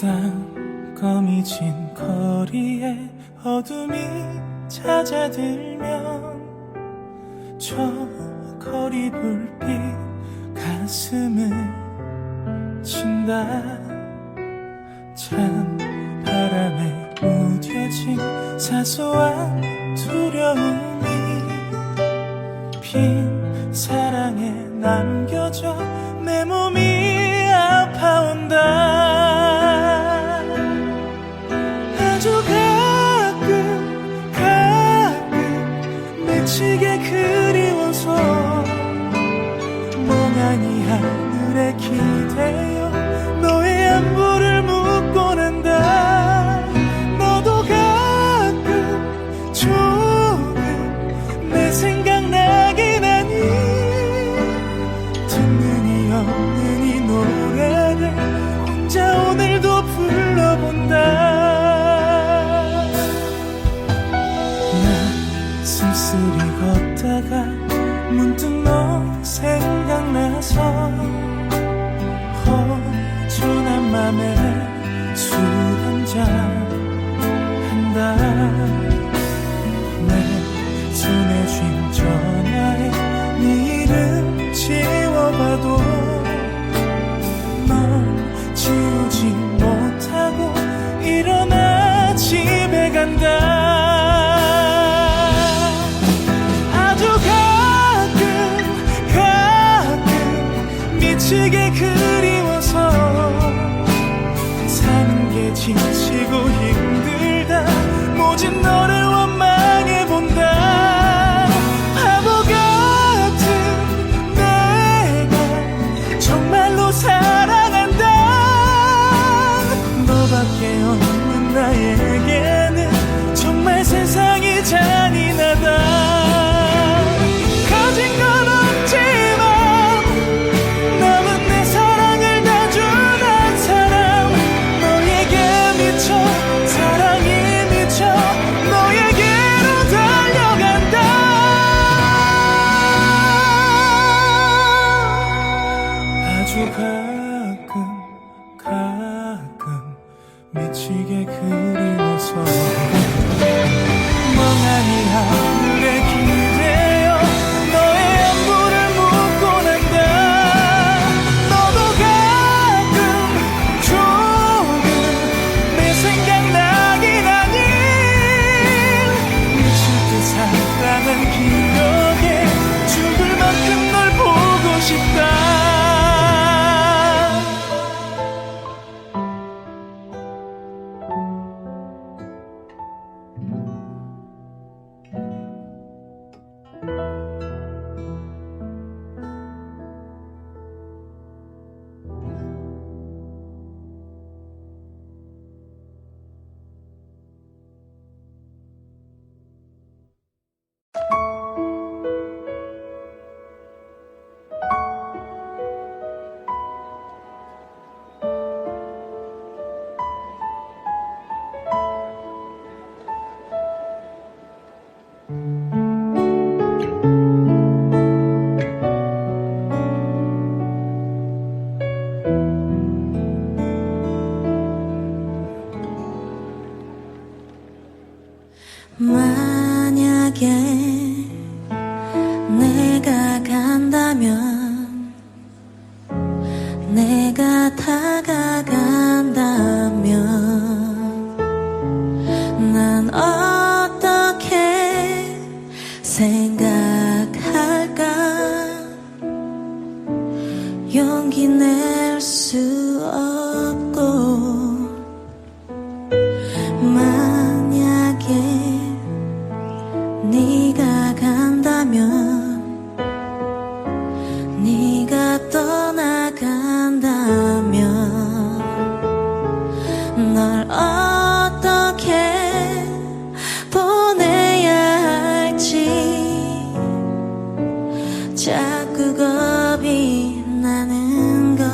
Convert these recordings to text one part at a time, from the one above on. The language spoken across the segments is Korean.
깜깜해진 거리에 어둠이 찾아들면 저 거리 불빛 가슴을 친다. 찬 바람에 무뎌진 사소한 두려움이 빈 사랑에 남겨져 내 몸이 아파온다. 아주 가끔 미치게 그리워서 멍하니 하늘에 기대어 너의 안부를 묻곤 한다. 너도 가끔 조금 내 생각나긴 하니 듣는 이 없는 이 노래를 혼자 오늘도 불러본다. 나 쓸쓸히 걷다가 문득 너 생각나서 허전한 맘에 술 한잔 한다. 내 손에 쥔 전화에 네 이름 지워봐도 넌 지우지 못하고 일어나 집에 간다. 아주 가끔 미치게 그리워서 사는 게 지치고 힘들다. 모진 너를 원망해본다. 바보 같은 내가 정말로 사랑한다. 너밖에 없는 나에게는 정말 세상이 잔인하다. 가진 건 없지만 남은 내 사랑을 다 준 한 사람. 너에게 미쳐 사랑이 미쳐 너에게로 달려간다. 아주 가끔 미치게 그리워서 멍하니 하늘에 기대어 너의 안부를 묻곤 한다. 너도 가끔 조금 내 생각나긴 하니 미칠 듯 사랑한 기억에 죽을 만큼 널 보고 싶다. 만약에 내가 간다면, 내가 다가간다면 난 어떻게 생각할까? 용기 낼 수 없고 만약에 네가 간다면, 네가 떠나간다면 널 어떻게 보내야 할지 자꾸 겁이 나는 건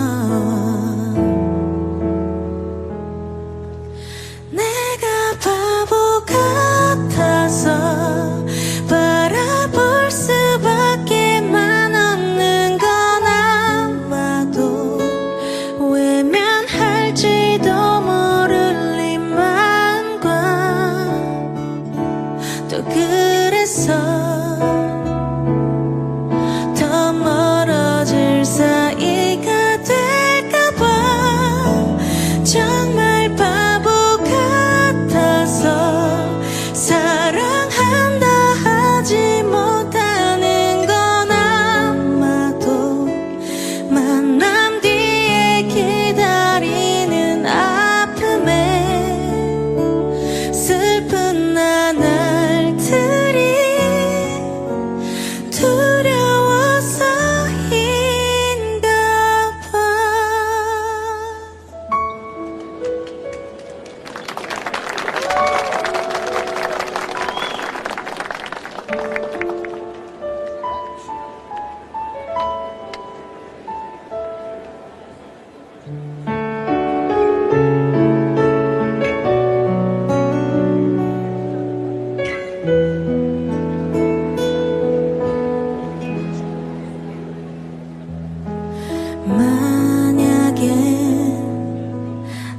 만약에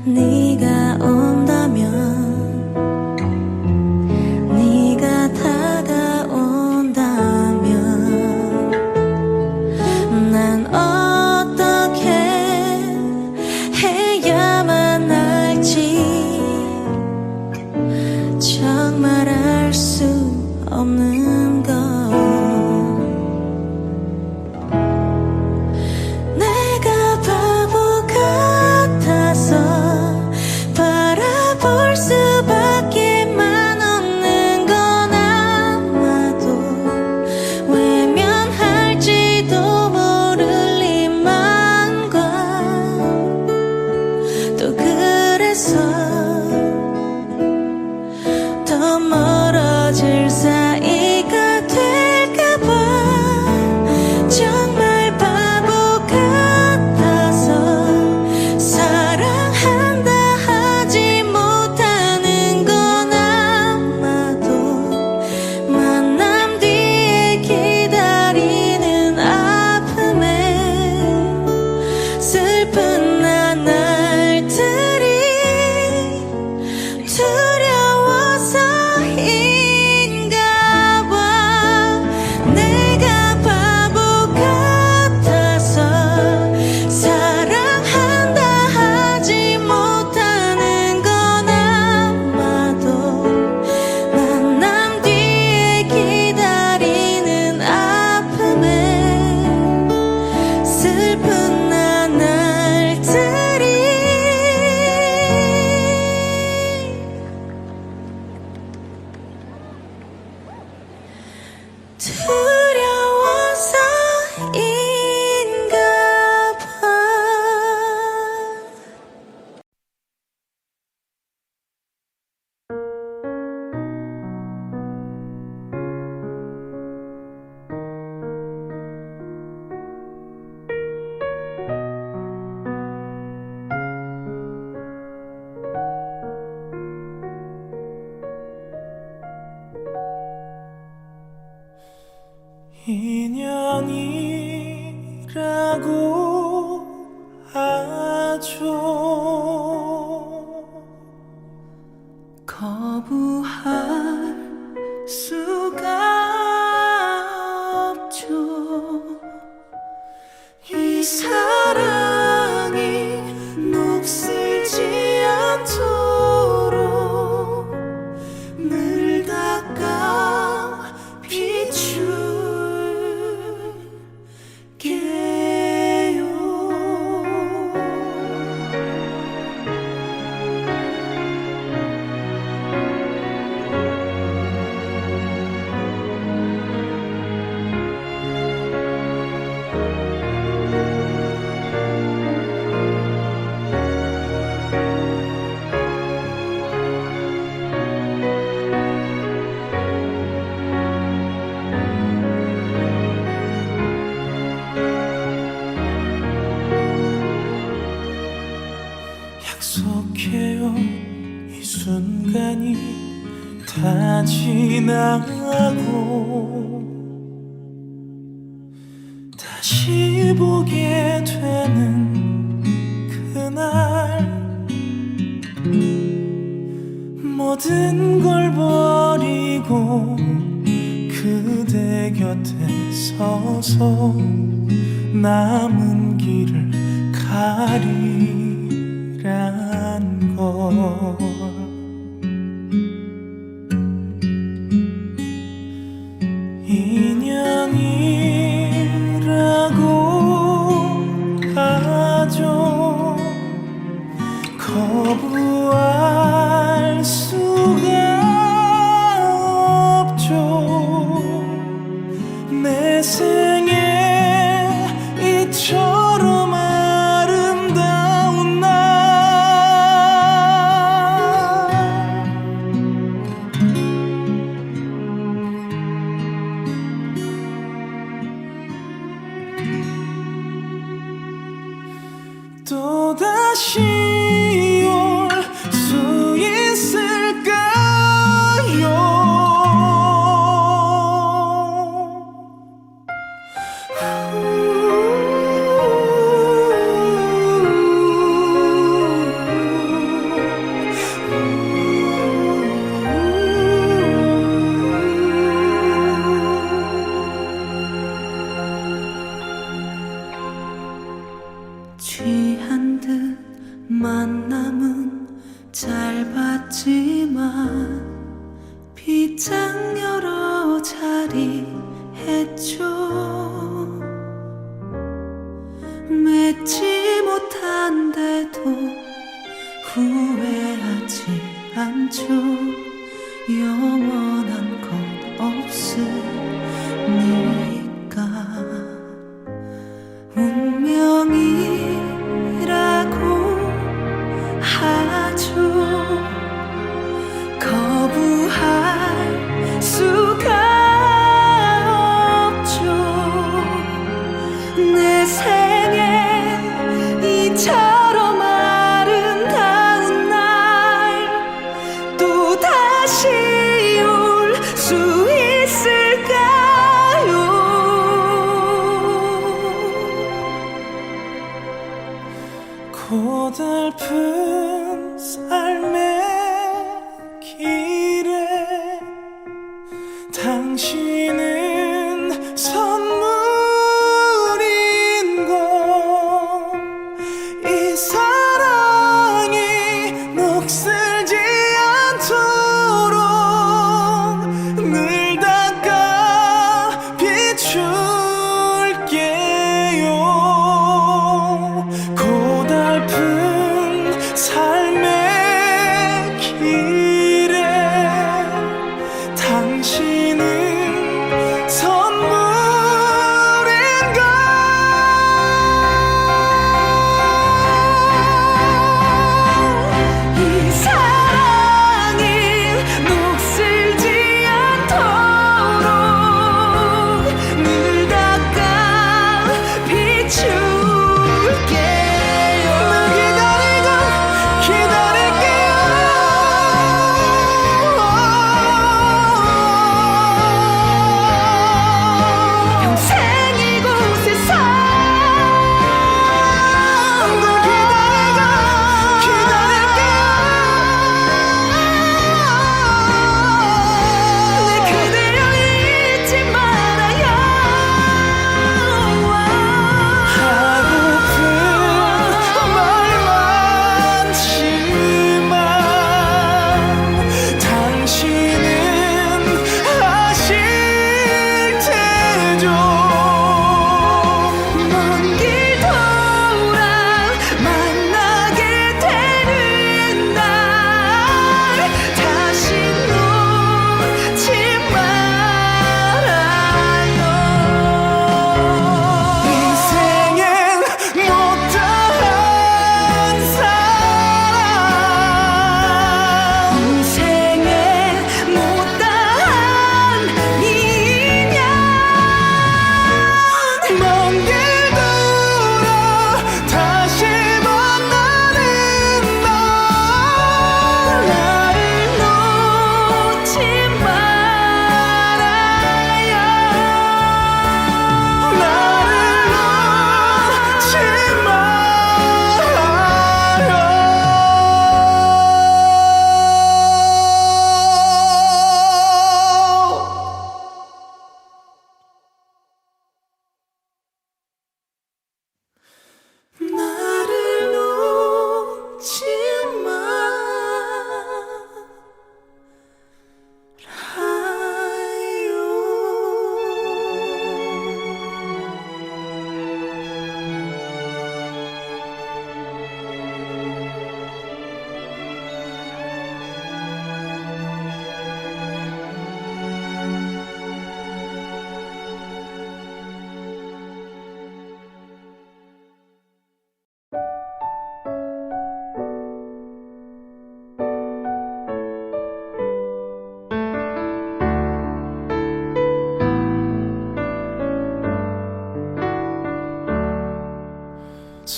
네가 온다면 네가 다가온다면 난 어떻게 해야만 할지 정말 알 수 없는 것 내가 바보 같아서 바라볼 수밖에만 없는 건 아마도 외면할지도 모를 희망과 또 그래서 더 멀어질 사이가 될까봐 정말 바보 같아서 사랑한다 하지 못하는 건 아마도 만남 뒤에 기다리는 아픔에 슬픈 나날들이 두려워서인가 봐 내가 바보 같아서 사랑한다 하지 못하는 건 아마도 만남 뒤에 기다리는 아픔에 슬픈 나날들이 두려워서인가 봐 인연이라고 하죠. 거부할 수가 없죠. 이 사랑이 녹슬지 않도록 늘 닦아 비출게요. 약속해요. 이 순간이 다 지나고 다시 보게 되는 그날 모든 걸 버리고 그대 곁에 서서 남은 길을 가리란 걸 인연이라고 하죠. 거부할 수가 없죠. 내 생에 이처럼 아름다운 또다시 올 수 있을까요? 취한 듯 만남은 짧았지만 빗장 여러 자리 했죠. 맺지 못한데도 후회하지 않죠. 영원한 건 없으니까. 운명이라고 하죠. 거부할 수가 없죠. 내 생에 이처럼 아름다운 날 또 다시 올 수 있을까요? 고달픈 삶의 길에 당신은 선물인 걸. 이 사랑이 녹슬지 않도록 늘 닦아 비출게요. 고달픈 삶의 길에 당신은 선물인 걸.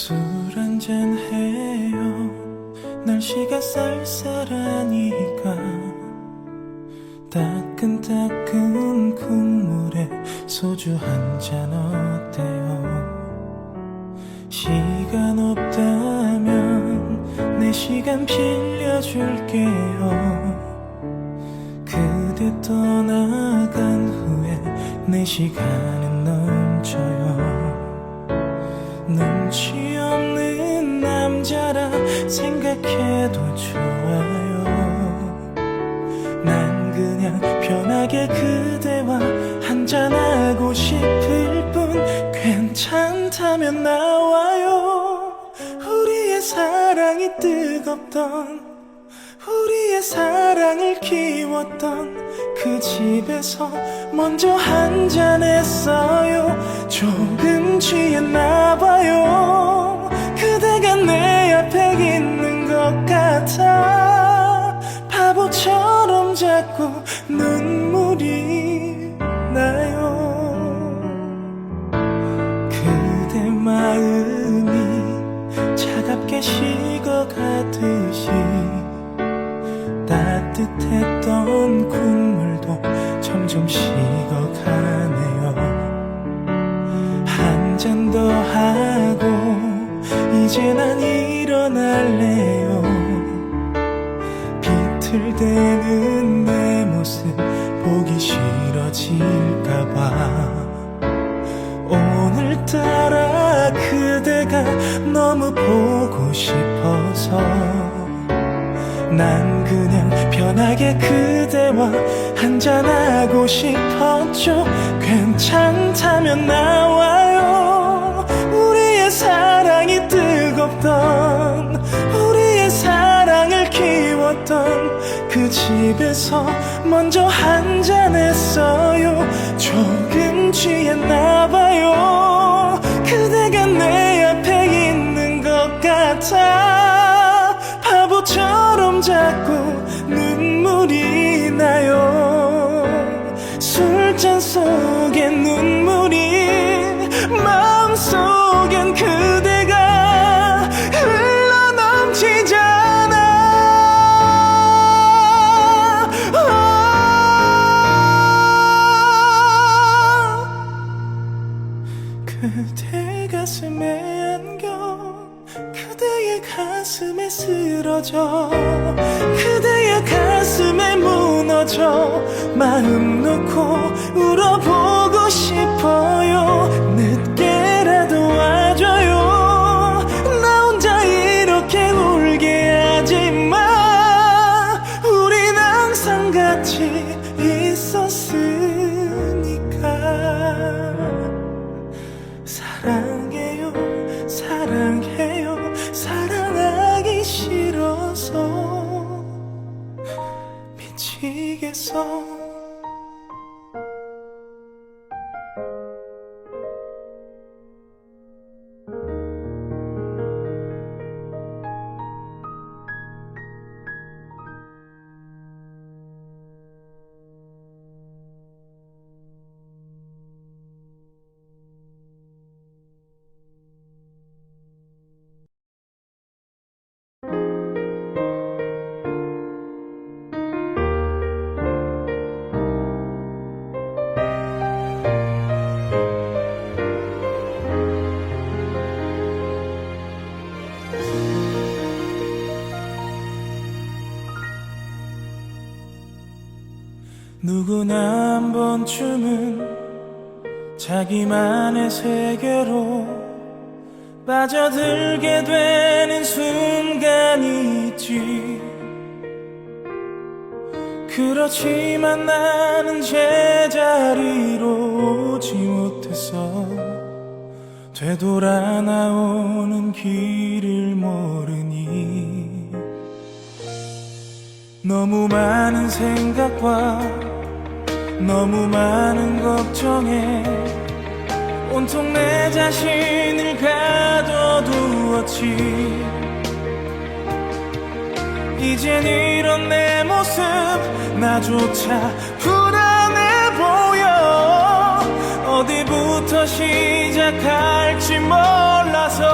술 한잔 해요. 날씨가 쌀쌀하니까 따끈따끈 국물에 소주 한잔 어때요? 시간 없다면 내 시간 빌려줄게요. 그대 떠나간 후에 내 시간은 넘쳐요. 눈치 없는 남자라 생각해도 좋아요. 난 그냥 편하게 그대와 한잔하고 싶을 뿐. 괜찮다면 나와요. 우리의 사랑이 뜨겁던, 우리의 사랑을 키웠던 그 집에서 먼저 한잔했어요. 조금 취했나봐요. 그대가 내 앞에 있는 것 같아 바보처럼 자꾸 눈물이 나요. 그대 마음이 차갑게 식어가듯이 따뜻했던 국물도 점점 식어가네요. 한 잔 더 하고 이제 난 일어날래요. 비틀대는 내 모습 보기 싫어질까봐. 오늘따라 그대가 너무 보고 싶어서 난 그냥 편하게 그대와 한잔하고 싶었죠. 괜찮다면 나와요. 우리의 사랑이 뜨겁던, 우리의 사랑을 키웠던 그 집에서 먼저 한잔했어요. 조금 취했나봐요. 그대가 내 앞에 있는 것 같아 바보처럼 자꾸 눈물이 나요. 술잔 속엔 눈물이, 마음속엔 그대가 흘러넘치잖아. 그대 가슴에 안겨 그대의 가슴에 쓰러져, 그대의 가슴에 무너져 마음 놓고 울어보고 싶어요. 늦게라도 와줘요. 나 혼자 이렇게 울게 하지마. 우린 항상 같이 있었으니까. 사랑해요, 사랑해요. 사랑하기 싫어서 미치겠어. 누구나 한 번쯤은 자기만의 세계로 빠져들게 되는 순간이 있지. 그렇지만 나는 제자리로 오지 못했어. 되돌아 나오는 길을 모르니 너무 많은 생각과 너무 많은 걱정에 온통 내 자신을 가둬두었지. 이젠 이런 내 모습 나조차 불안해 보여. 어디부터 시작할지 몰라서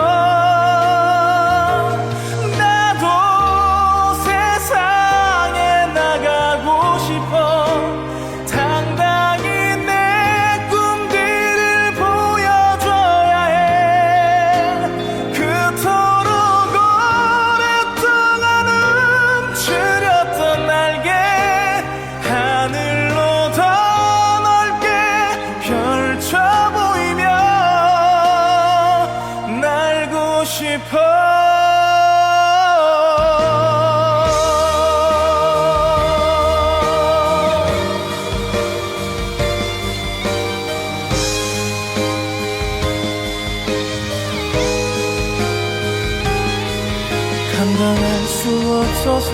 감당할 수 없어서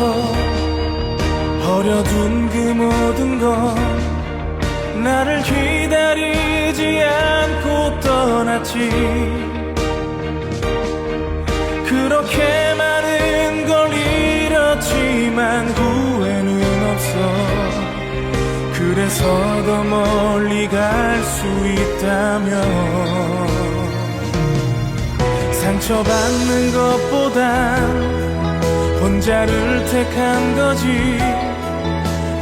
버려둔 그 모든 건 나를 기다리지 않고 떠났지. 그렇게 많은 걸 잃었지만 후회는 없어. 그래서 더 멀리 갈 수 있다면 상처받는 것보단 혼자를 택한 거지.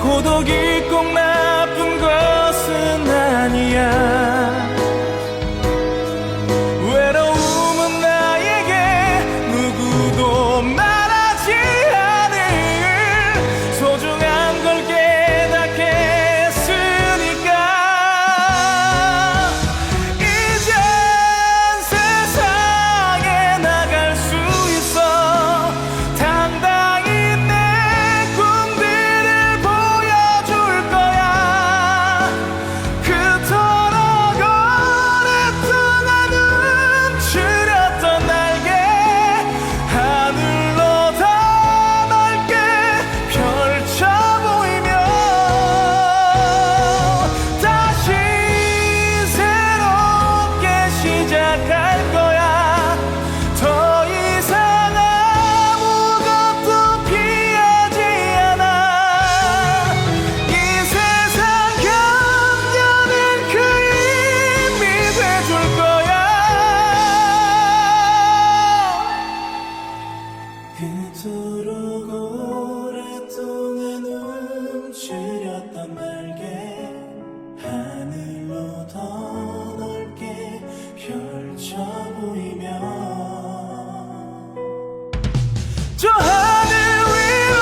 고독이 꼭 나쁜 것은 아니야. 외로움은 나에게 누구도 말하지 않을 소중한 걸 깨닫게 했으니까. 이젠 세상에 나갈 수 있어. 당당히 내 꿈들을 보여줄 거야. 그토록 오랫동안 움츠렸던 날개 하늘로 더 넓게 펼쳐 보이며 다시 새롭게 시작할 거야. 더 이상 아무것도 피하지 않아. 이 세상 견뎌낼 그 힘이 돼줄 거야. 그토록 오랫동안 움츠렸던 날개 하늘로 더 넓게 펼쳐 보이며 저 하늘 위로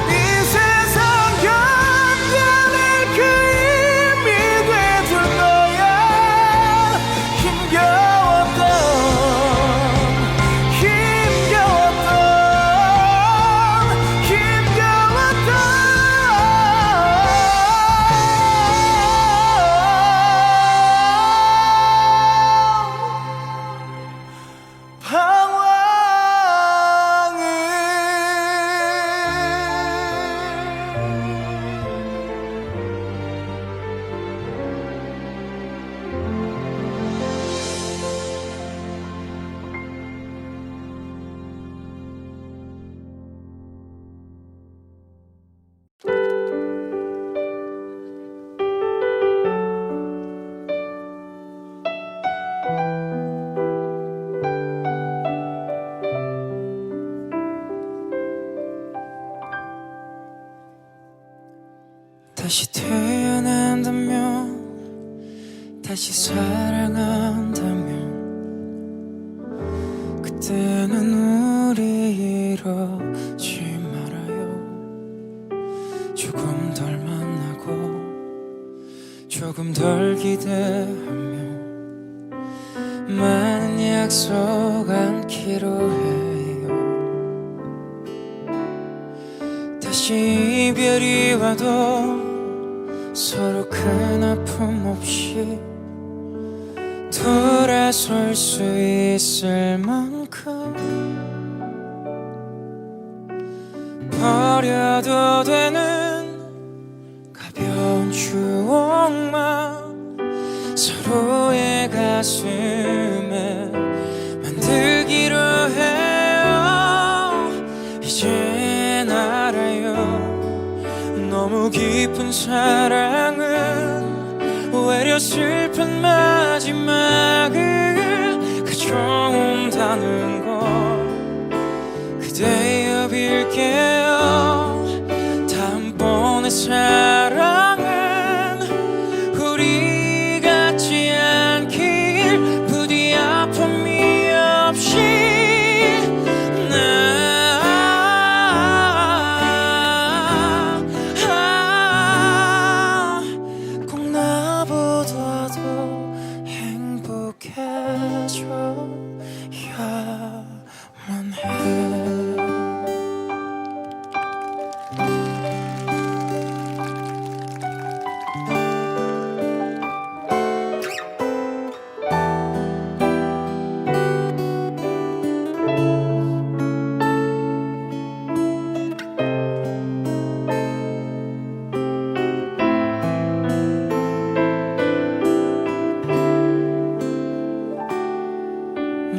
이 세상 견뎌낼 그 힘이 돼줄 거야. 힘겨웠던 다시 태어난다면, 다시 사랑한다면, 그때는 우리 이러지 말아요. 조금 덜 만나고 조금 덜 기대하며 많은 약속 않기로 해요. 다시 이별이 와도 서로 큰 아픔 없이 돌아설 수 있을 만큼 버려도 되는 가벼운 추억만 서로의 가슴에 만들기로 해요. 이젠 알아요. 너무 깊은 사랑은 오히려 슬픈 마지막을 가져온다는 걸 그대여 빌게요. 다음번의 사랑은 우리 같지 해줘야만 해.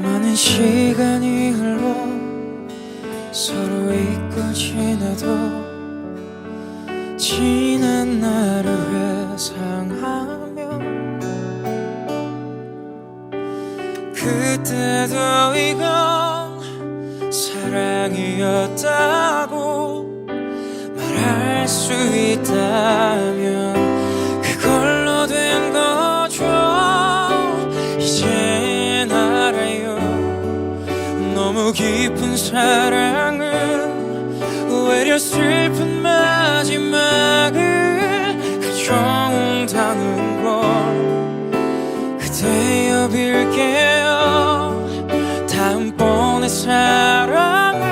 많은 시간이 흘러 서로 잊고 지나도 지난 날을 회상하며 그때도 이건 사랑이었다고 말할 수 있다면 그걸로 된 거죠. 이젠 알아요. 너무 깊은 사랑은 오히려 슬픈 마지막을 가져온다는 걸 그대여 빌게요. 다음번의 사랑은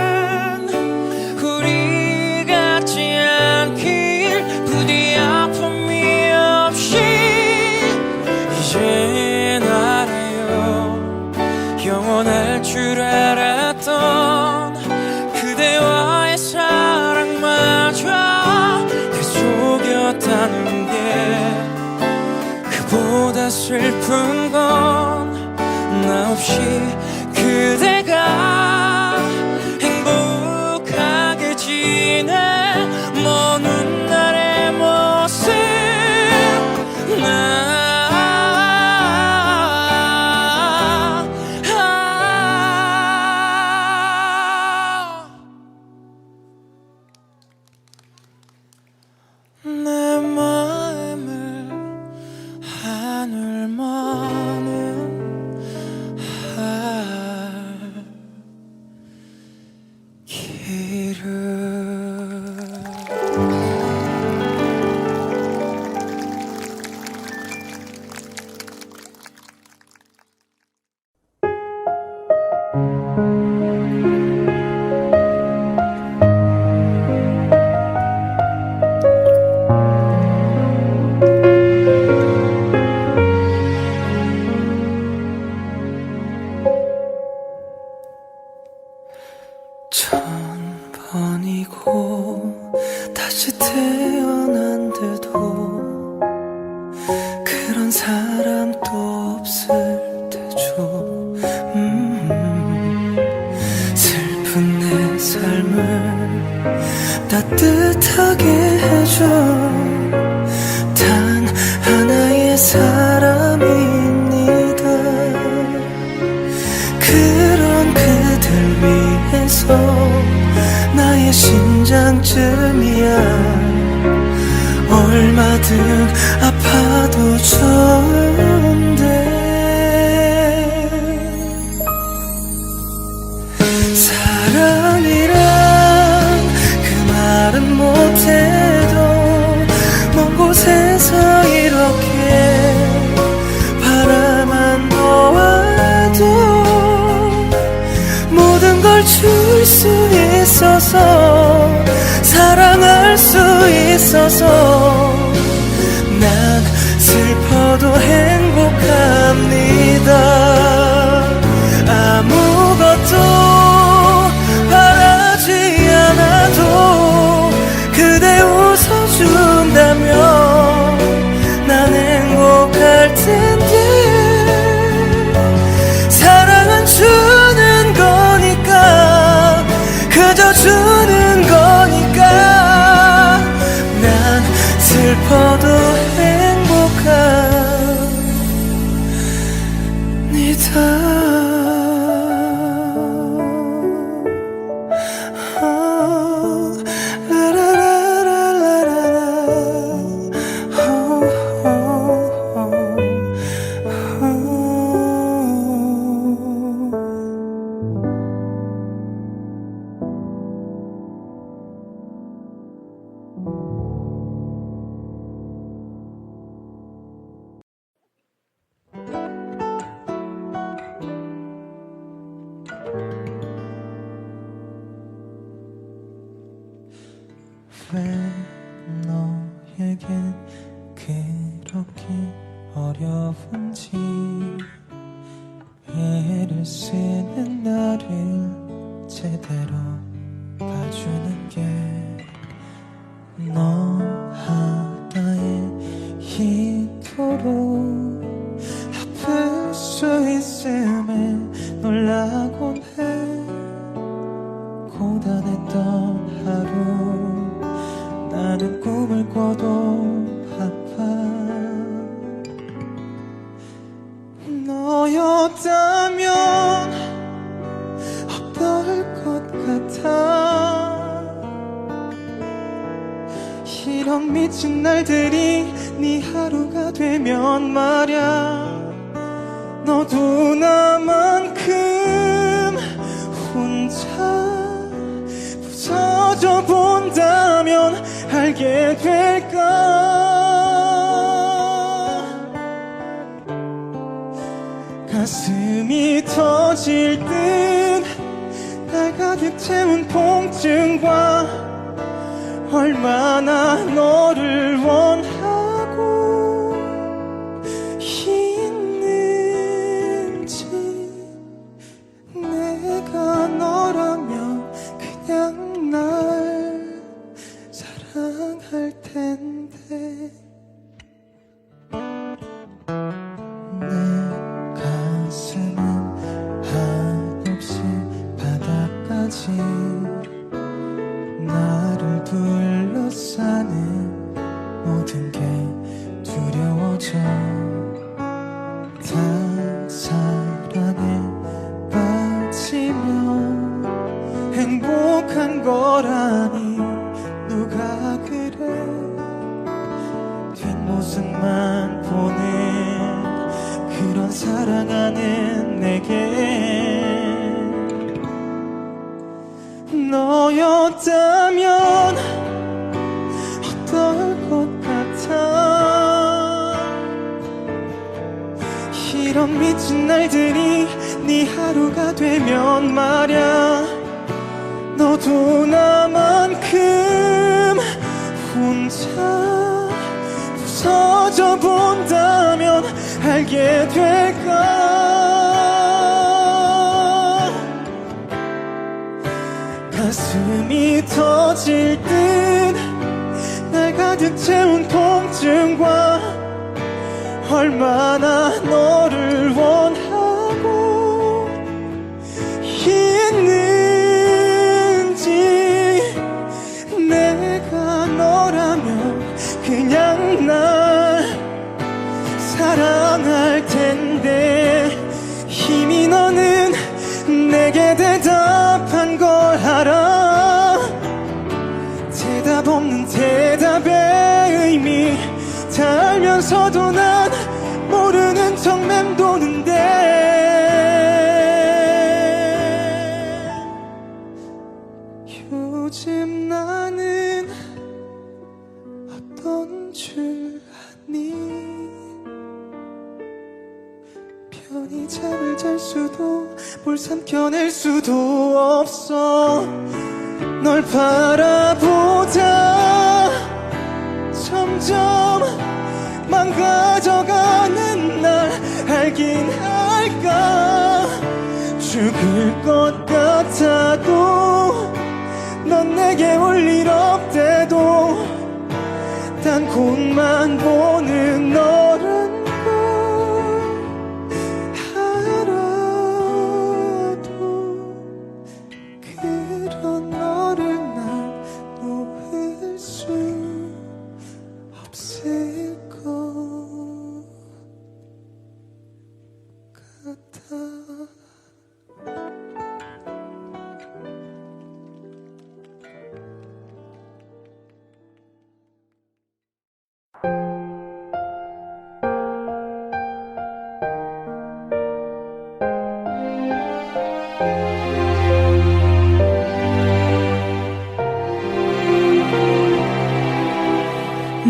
우리 같지 않길 부디 아픔이 없이. 이젠 알아요. 영원할 줄 알았던 그대와의 사랑마저 계속이었다는 게 그보다 슬픈 건 나 없이 그대가 행복하게 지내 먼 훗날의 모습 내 마음을 하늘만은 천 번이고 다시 태어난데도 그런 사람 또 없을 테죠. 슬픈 내 삶을 따뜻하게 해줘 단 하나의 사람입니다. 그런 그댈 위해서 나의 심장쯤이야 얼마든 아파도 좋은데 사랑이란 그 말은 못해도 먼 곳에서 이렇게 바라만 보아도 모든 걸 줄 수 있어서 사랑할 수 있어서 난 슬퍼도 행복합니다. 아무것도 바라지 않아도 그대 웃어준다면 난 행복할 텐데 사랑은 주는 거니까 그저 주는 거니까 난 슬퍼도 행복합니다. 왜 너에겐 그렇게 어려운지 애를 쓰는 나를 제대로 봐주는 게 너 하나에 이토록 아플 수 있음에 놀라곤 해. 고단했던 하루 나는 꿈을 꿔도 아파. 너였다면 어떨 것 같아. 이런 미친 날들이 네 하루가 되면 말야 너도 나만큼 혼자 부서져 본다면 알게 될까. 가슴이 터질 듯 날 가득 채운 통증과 얼마나 너를 원하고 있는지. 내가 너라면 그냥 날 사랑할 텐데. 내 가슴은 한없이 바닥까지 나를 둘러싸는 모든 게 두려워져. 다 사랑에 빠지면 행복한 거라니 누가 그래. 뒷모습만 보는 그런 사랑하는 내게 너였다면 어떨 것 같아. 이런 미친 날들이 네 하루가 되면 말야 너도 나만큼 혼자 부서져 본다면 알게 될까. 가슴이 터질 듯 날 가득 채운 통증과 얼마나 너를 원하고 있는지. 내가 너라면 그냥 날 사랑할 텐데. 이미 너는 내게 대답한 걸 알아. 대답 없는 대답의 의미 다 알면서도 난 모르는 척 맴도는데. 요즘 나는 어떤 줄 아니. 편히 잠을 잘 수도 뭘 삼켜낼 수도 없어. 널 바라보다 점점 망가져가는 날 알긴 알까. 죽을 것 같아도 넌 내게 올 일 없대도 단 곳만 보는 너란 걸 알아도 그런 너를 난 놓을 수 없을 것 같아.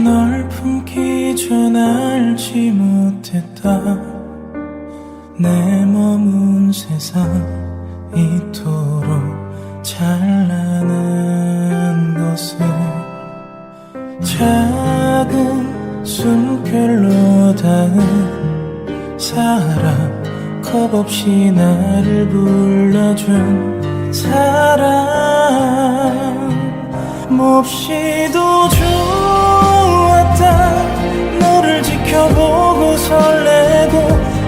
널 품기 전 알지 못했다. 내 머문 세상 이토록 찬란한 것을. 작은 숨결로 닿은 사람, 겁없이 나를 불러준 사람, 몹시도 좋았다. 너를 지켜보고 설레고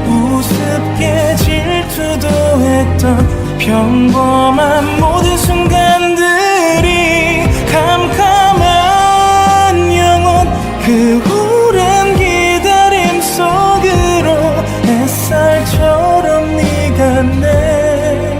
우습게 질투도 했던 평범한 모든 순간들이 캄캄한 영혼, 그 오랜 기다림 속으로 햇살처럼 네가 내렸다.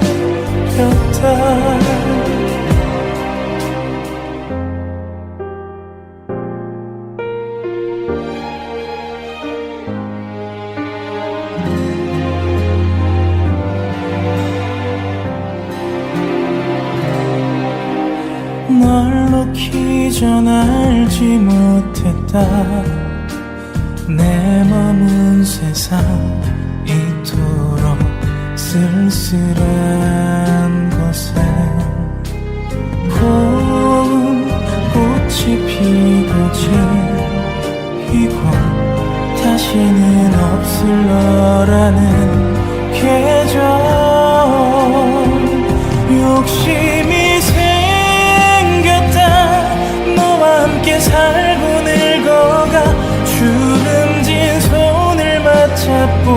널 놓기 전 알지 못했다. 내 머문 세상 이토록 쓸쓸한 곳에 고운 꽃이 피고 지고 다시는 없을 너라는 계절. 욕심이 생겼다. 너와 함께 살고 늙어가 주름진 손을 맞잡고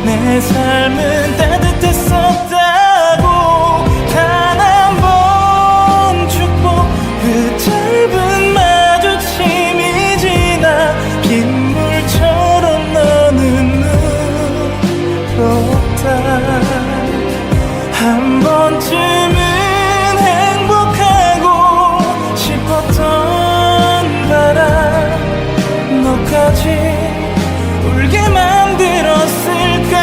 내 삶은 따뜻했었다고. 단 한 번 축복, 그 짧은 마주침이 지나 빗물처럼 너는 울었다. 한 번쯤은 행복하고 싶었던 바람, 너까지 울게 만들었을까.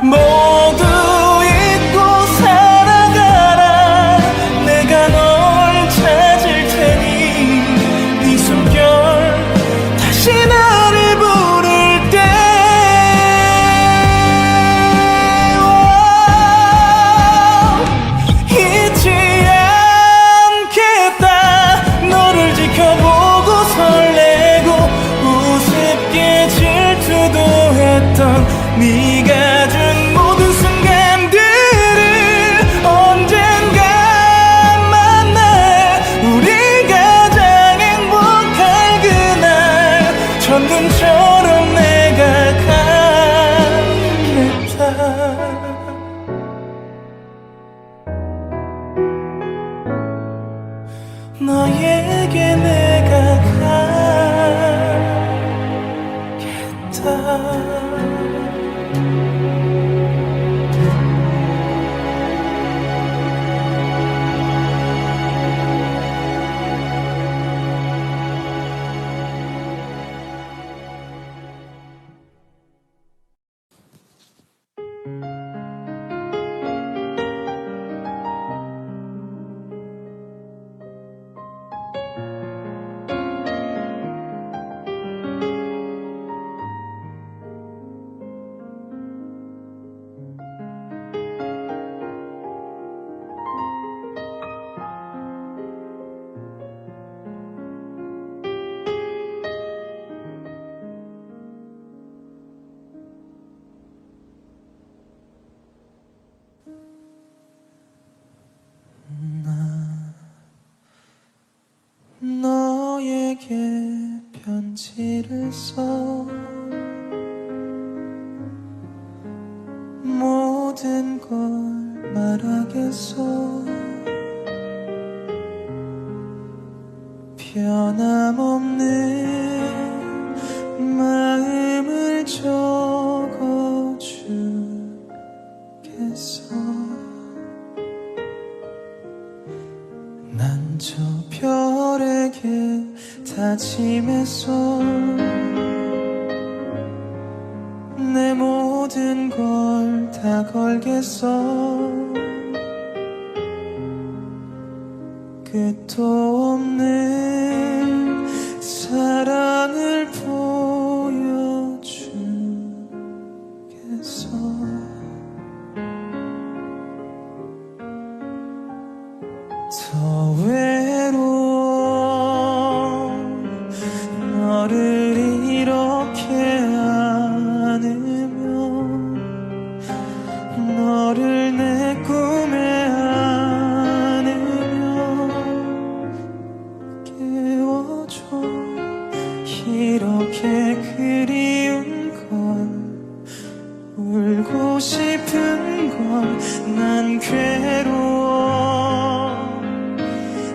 모두 잊고 살아가라. 내가 널 찾을 테니 네 숨결 다시 나를 부를 때 잊지 않겠다. 너를 지켜보고 설레고 우습게 질투도 했던 네가 준 모든 순간들을 언젠가 만날. 우리 가장 행복할 그날 첫눈처럼 내가 가겠다. 너에게 내가 가겠다. 너에게 편지를 써 모든 걸 말하겠어. 변함없는 마음을 적어주겠어. 난 저 별에게 다짐했어. 내 모든 걸 다 걸겠어. 끝도 없는 사랑을 보여주겠어. 더 외로워 걸 난 괴로워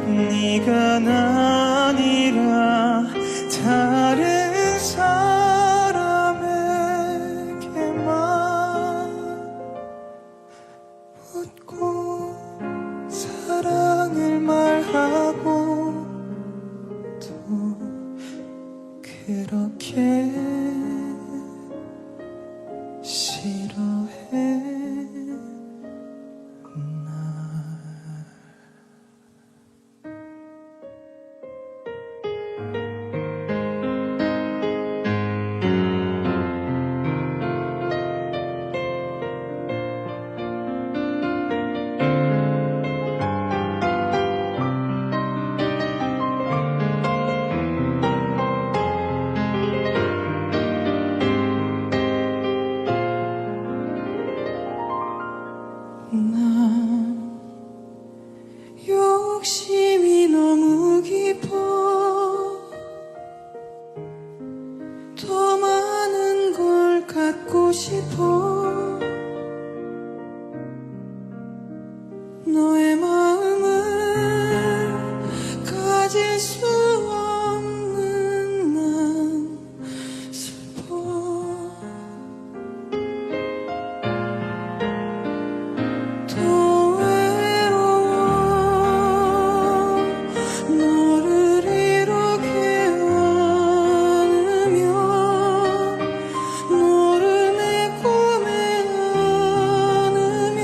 네가 아니라 다른 사람에게만 웃고 사랑을 말하고 또 그렇게 싫어해 난 욕심이 너무 깊어 더 많은 걸 갖고 싶어 너의 마음을 가질 수 없는 난 슬퍼 더 외로워 너를 이렇게 안으면 너를 내 꿈에 안으면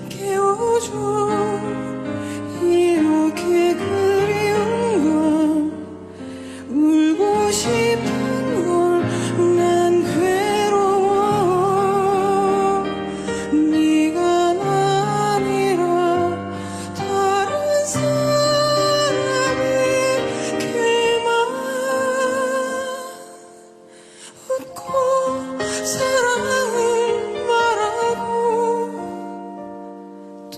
깨워줘 이렇게 그리운 걸 울고 싶은 걸 난 괴로워 네가 아니라 다른 사람에게만 웃고 사랑을 말하고 또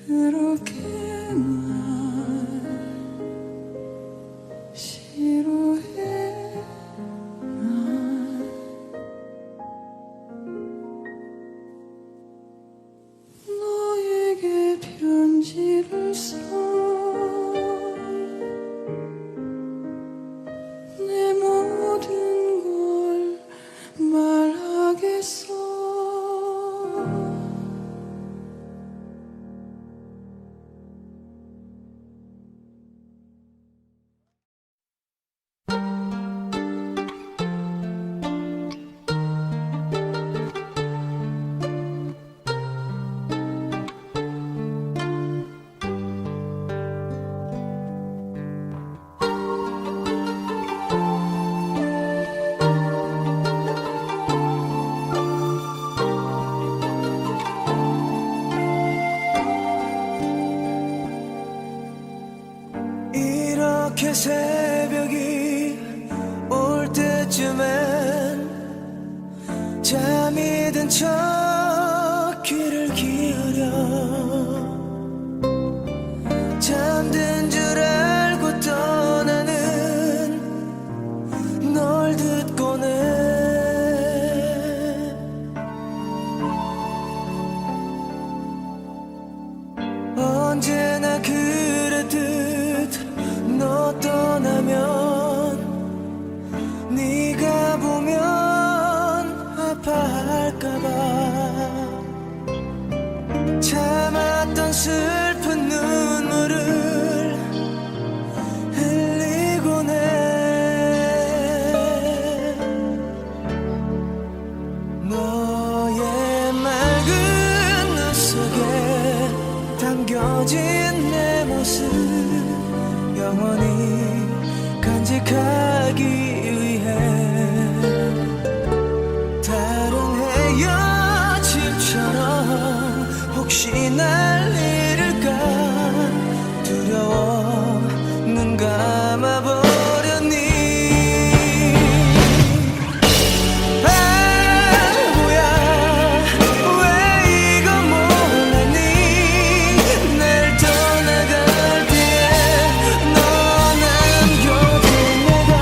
그렇게 날 싫어해 날 너에게 편지를 써 내 모든 걸 말하겠어 이렇게 새벽이 올 때쯤엔 잠이 든 척 귀를 기울여 잠든 줄 알고 떠나는 널 듣고는 언제나 그랬듯 너 떠나면 네가 보면 아파할까봐 참았던 슬픈 눈물을 흘리곤 해 너의 맑은 눈 속에 담겨진 내 모습 영원히 간직하기 위해 다른 헤어짐처럼 혹시 날 잃을까 두려워 눈 감아버렸니 바보야 왜 이거 몰랐니 날 떠나갈 때에 너 남겨둔 내가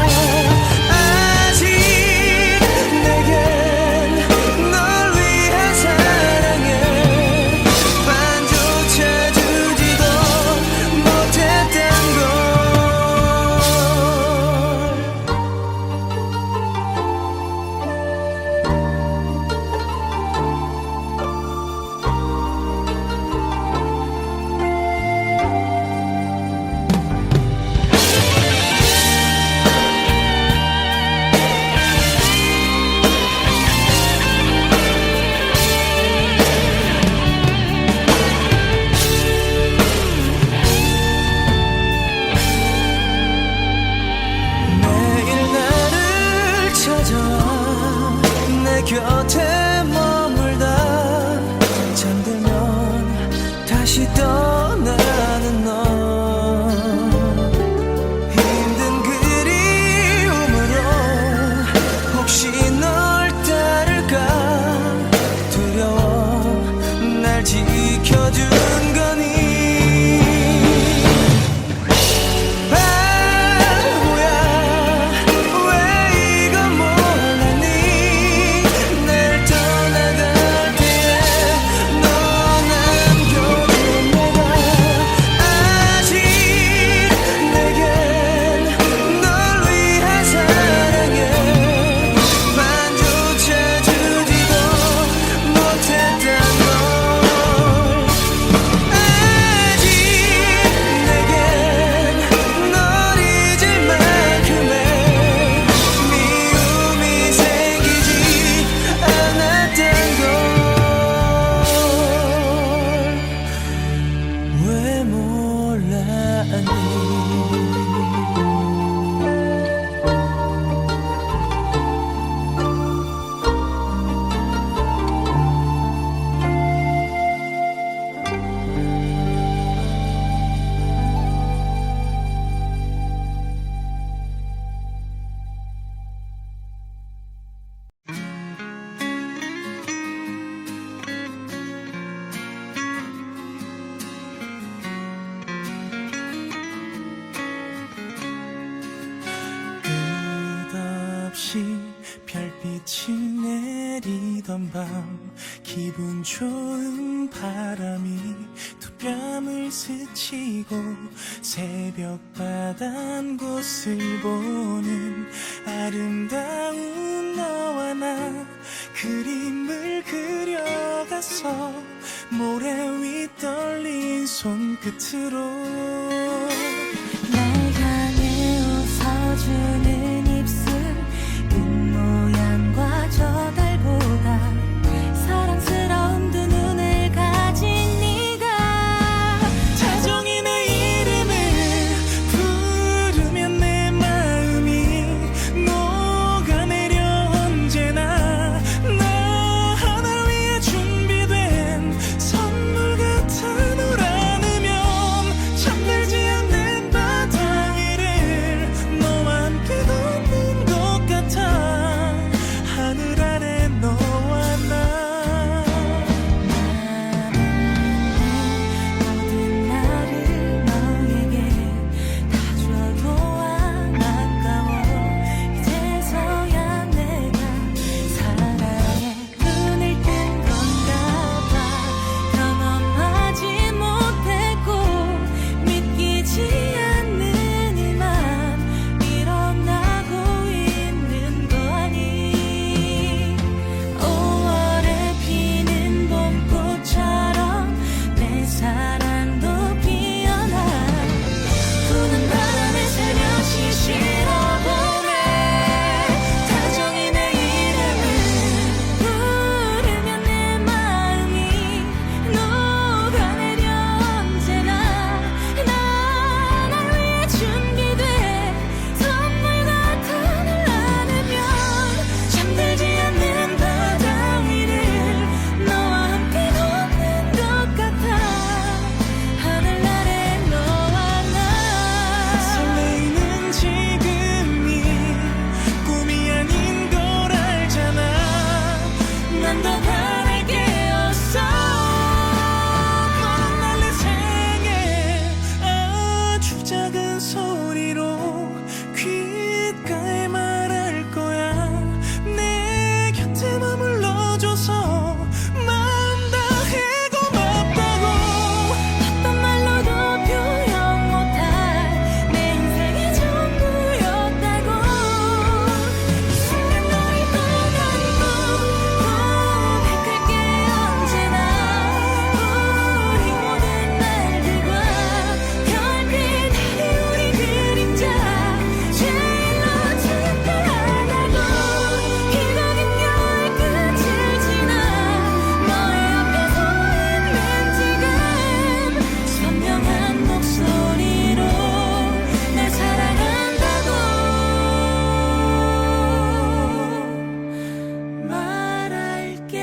아직 오던 밤 기분 좋은 바람이 두 뺨을 스치고 새벽 바단 곳을 보는 아름다운 너와 나 그림을 그려가서 모래 위 떨린 손끝으로 날 향해 웃어주는 입술 끝 모양과 저 달보다 사랑스러운 두 눈을 가진 네가 다정히 내 이름을 부르면 내 마음이 녹아내려 언제나 나 하나 위해 준비된 선물 같아 널 안으면 잠들지 않는 바다 위를 너와 함께 걷는 것 같아 하늘 아래 너와 나 모든 나를 너에게 다 줘도 안 아까워 이제서야 내가 사랑에 눈을 뜬 건가 봐 경험하지 못했고 믿기지 않는 이만 일어나고 있는 거 아니 5월에 피는 봄꽃처럼 내 사랑도 피어나 부는 바람에 살며시 실어보네 다정히 내 이름을 부르면 내 마음이 녹아내려 언제나 날 위해 준비된 선물 같아 널 안으면 잠들지 않는 바다 위를 너와 함께 걷는 것 같아 하늘 아래 너와 나 설레이는 지금이 꿈이 아닌 걸 알잖아 난 더 바랄 게 없어 너는 날 내 생에 아주 작은 소리로 귓가에 말할 거야 내 곁에 머물러줘서 마음 다해 고맙다고 어떤 말로도 표현 못할 내 인생의 전부였다고 이 순간 너를 떠나고 고백할게 언제나 우리 모든 날들과 별빛 아래 우리 그림자 제일로 특별하다고 기다린 겨울 끝을 지나 너의 앞에 서 있는 지금 선명한 목소리로 날 사랑한다고 말할게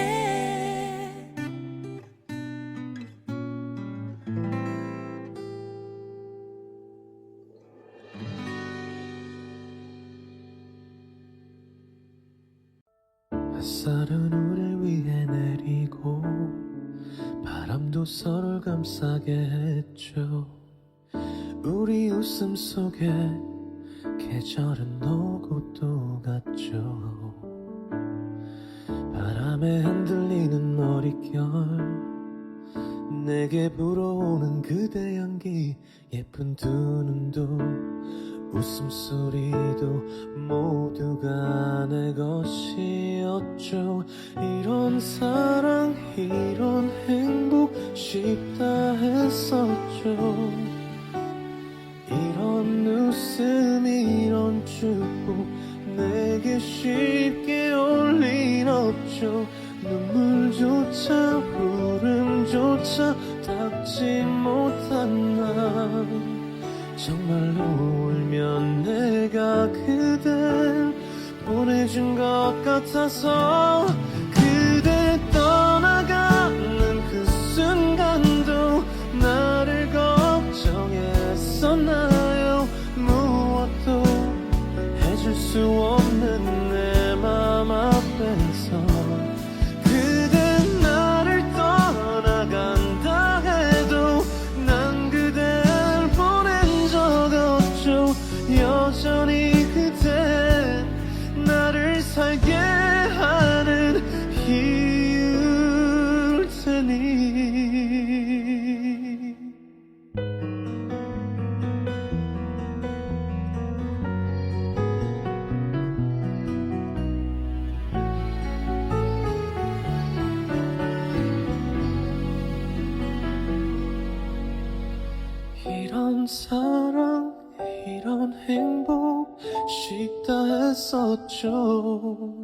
햇살은 우릴 위해 내리고 바람도 서로를 감싸게 했죠 우리 웃음 속에 계절은 오고 또 갔죠 바람에 흔들리는 머릿결 내게 불어오는 그대 향기 예쁜 두 눈도 웃음소리도 모두가 내 것이었죠 이런 사랑 이런 행복 쉽다 했었죠 이런 웃음 이런 축복 내게 쉽게 올 일 없죠 눈물조차 울음조차 닦지 못한 날 정말로 울면 내가 그댈 보내준 것 같아서 그대 떠나가는 그 순간도 나를 걱정했었나요 무엇도 해줄 수 없는 내 맘 앞에서 그대 나를 떠나간다 해도 난 그댈 보낸 적 없죠 여전히 그댄 나를 살게 하는 힘 사랑 이런 행복 쉽다 했었죠.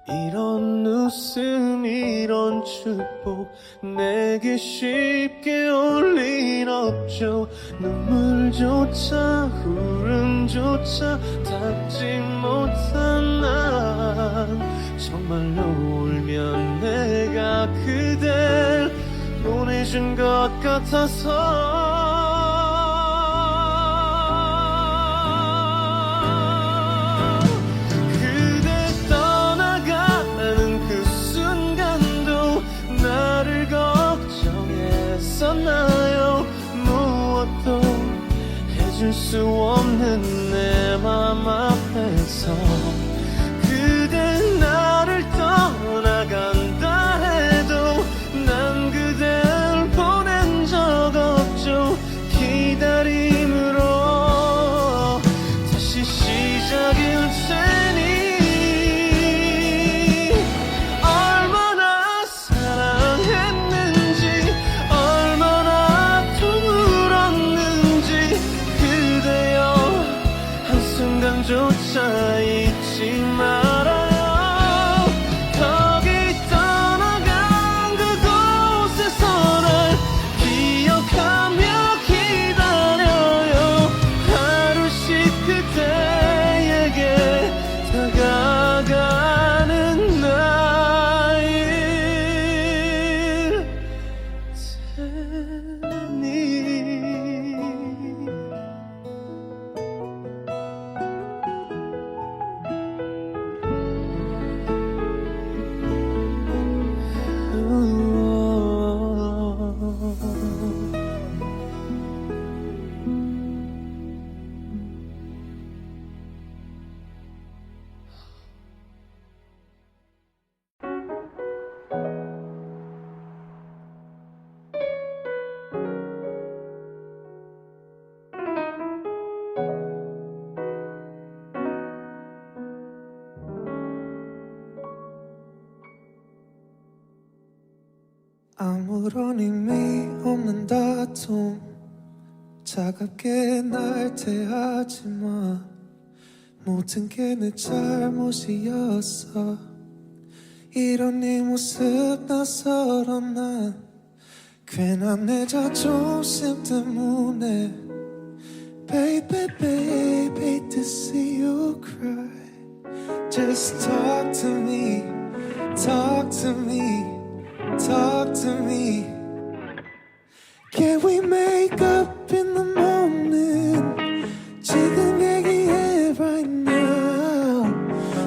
이런 웃음 이런 축복 내게 쉽게 올 일 없죠. 눈물조차 울음조차 닿지 못한 난 정말로 울면 내가 그댈 보내준 것 같아서 나요. 무엇도 해줄 수 없는 내 맘 앞에서 그대 나를 떠나간다 해도 난 그댈 보낸 적 없죠. 기다림으로 다시 시작일 테니 조차 잊지 말아요. 거기 떠나간 그곳에서 날 기억하며 기다려요. 하루씩 그대에게 다가가는 나일 테니 아무런 의미 없는 다툼 차갑게 날 대하지마. 모든 게 내 잘못이었어. 이런 네 모습 낯설은 난 괜한 내 자존심 때문에 Baby, baby, hate to see you cry. Just talk to me, talk to me, talk to me. Can we make up in the morning? 지금 얘기해 right now.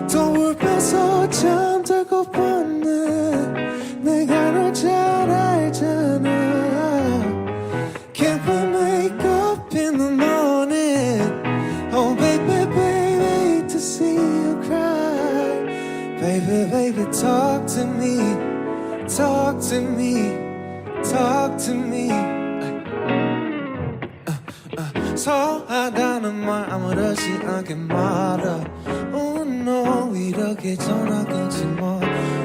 거울 펴서 잠들고 보네. 내가 널 잘 알잖아. Can we make up in the morning? Oh baby, baby, hate to see you cry. Baby, baby, talk to me, talk to me, talk to me. 서하다는 말 아무렇지 않게 말아. Oh no, 이렇게 전화 끊지 마.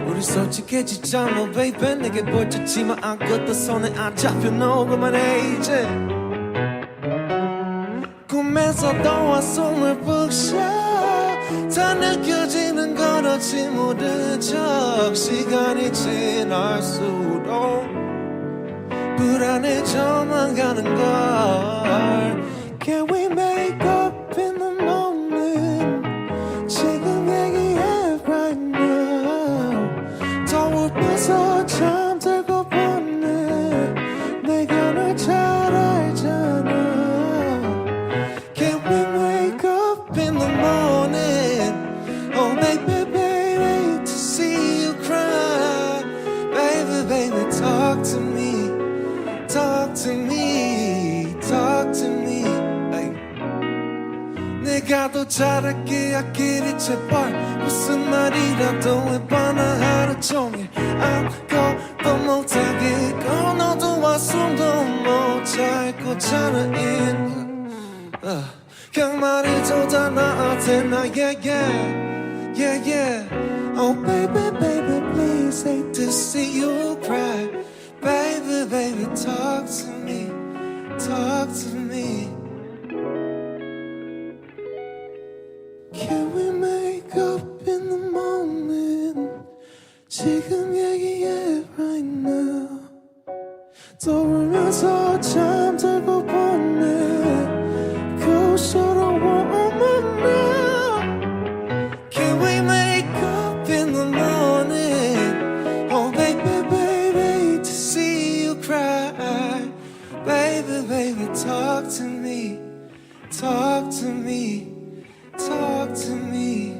우리 솔직해지자 뭐 baby. 내게 보여줬지만 아무것도 손에 안 잡혀. No, 그만해 이제. 꿈에서도 와 숨을 푹쉬어. 다 느껴지는 건 어찌 모른 척. 시간이 지날수록 불안해져만 가는 걸. Can we make up in the morning? 지금 얘기해 right now. 거울 펴서 잠들고 보네. 내가 널 잘 알잖아. Can we make up in the morning? Oh baby, baby, hate to see you cry. Baby, baby, talk to me, talk to me, talk to me. 내가 더 잘할게 아끼리 제발. 무슨 말이라도 해봐 나 하루 종일 아무것도 못하겠고 너도 와 숨도 못 잘 거잖아. 그냥 말해줘 다 나한테 나 yeah yeah yeah yeah. Oh baby baby please hate to see you cry. Baby baby talk to me, talk to me. Can we make up in the moment? 지금 얘기해 right now. 떠오르면서 잠들고 보네. 그곳으로 오면 now. Can we make up in the morning? Oh baby, baby, to see you cry. Baby, baby, talk to me. Talk to me. Talk to me.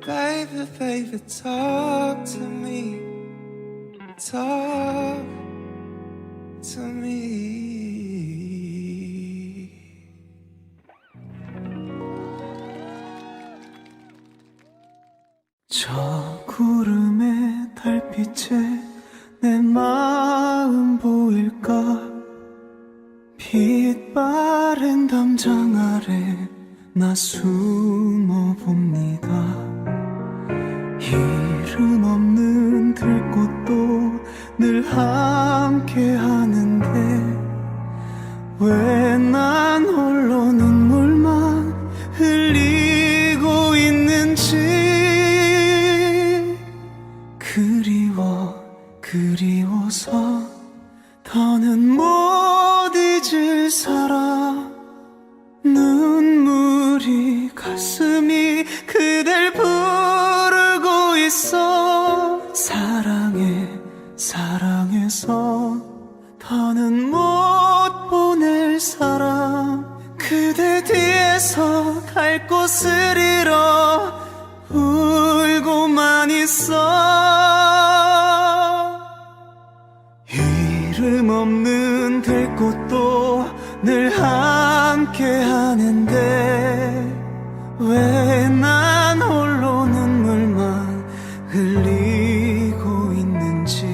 Baby, baby, talk to me. Talk to me. 저 구름의 달빛에 내 마음 보일까? 빛 바랜 담장 아래 나 숨어 봅니다. 이름 없는 들꽃도 늘 함께 하는데 왜 난 홀로 눈물만 흘리고 있는지. 그리워서 더는 못 잊을 사람. 눈물이 가슴이 그댈 부르고 있어. 사랑해서 더는 못 보낼 사람. 그대 뒤에서 갈 곳을 잃어 울고만 있어. 이름 없는 들꽃도 늘 함께 하는데 왜 난 홀로 눈물만 흘리고 있는지.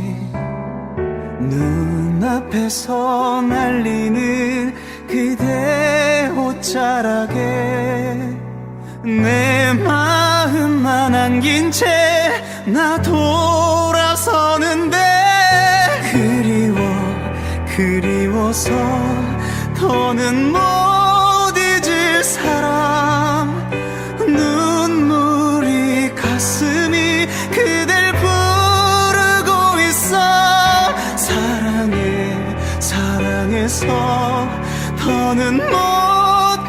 눈앞에서 날리는 그대 옷자락에 내 마음만 안긴 채 나 돌아서는데. 그리워서 더는 못 잊을 사람. 눈물이 가슴이 그댈 부르고 있어. 사랑해서 더는 못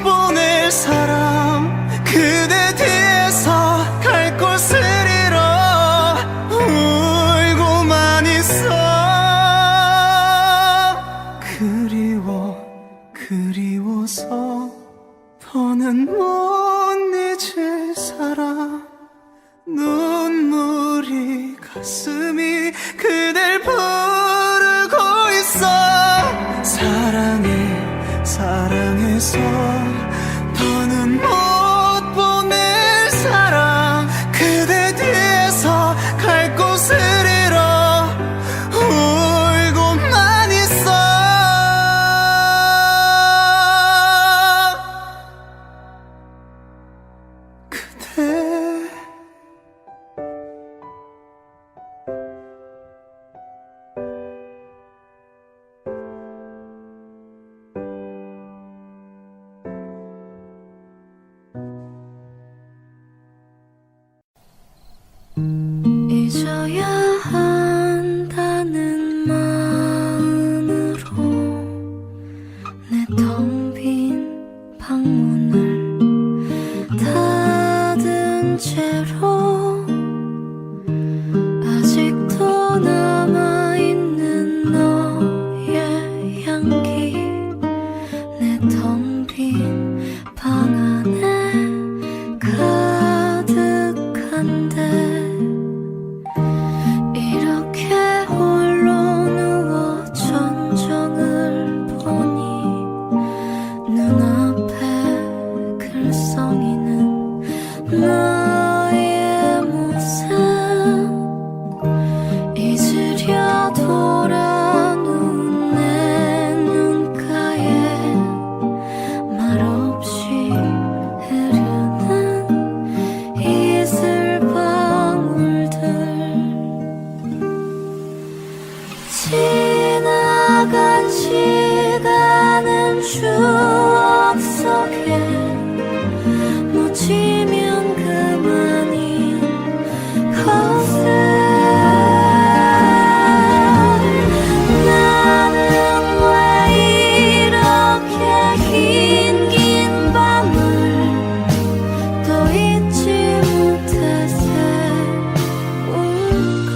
보낼 사람. 그대 뒤에서 갈 곳을 잃어 울고만 있어. 그리워서 더는 못 잊을 사람. 눈물이 가슴이 그댈 부르고 있어. 사랑해서 더는 못 보낼 사람. 그대 뒤에서 갈 곳을 잃어 울고만 있어. 그대 잊어야 한다는 마음으로 내 텅 빈 방문을 닫은 추억 속에 묻히면 그만인 것을 나는 왜 이렇게 긴 밤을 또 잊지 못해 세울까.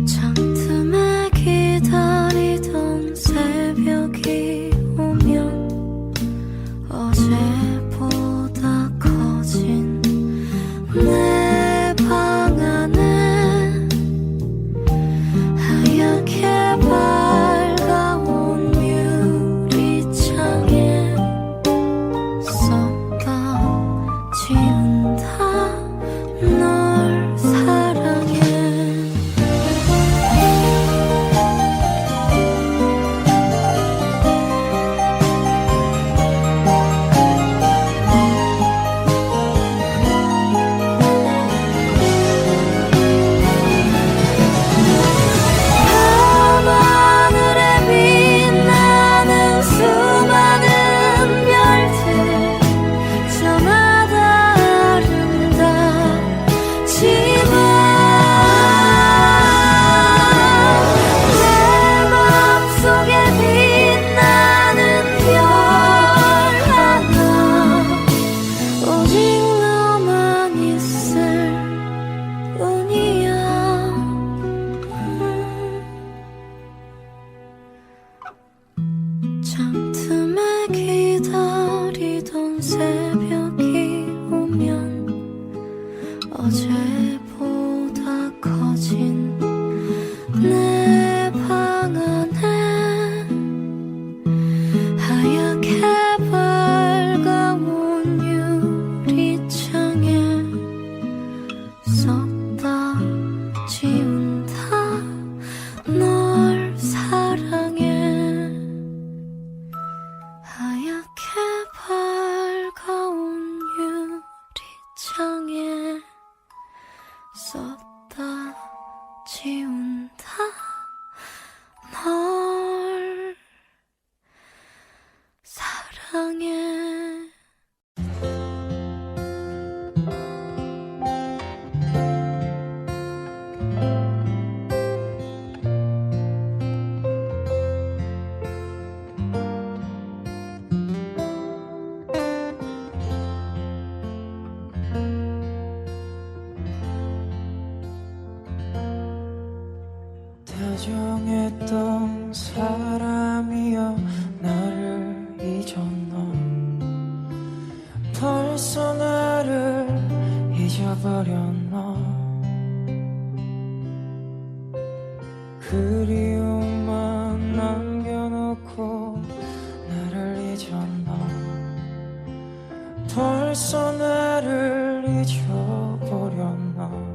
창틈에 기다리던 새벽이 오면 어제보다 커진 내 방 안에 하얗게 밝아온 유리창에 썼다 지운다 널 사랑해. 밤하늘에 빛나는 수많은 별들 저마다 아름답지만 내 맘속에 빛나는 별 하나 오직 너만 있을 뿐이야. 창틈에 기다리던 새벽이 오면 어제보다 커진 내 방 안에 하얗게 밝아온 유리창에 썼다 지운다 널 사랑해. 하얗게 밝아온 유리창에 썼다 지운다 널 사랑해. 다정했던 사람이여 나를 잊었너. 벌써 나를 잊어버렸너. 그리움만 남겨놓고 나를 잊었너. 벌써 나를 잊어버렸너.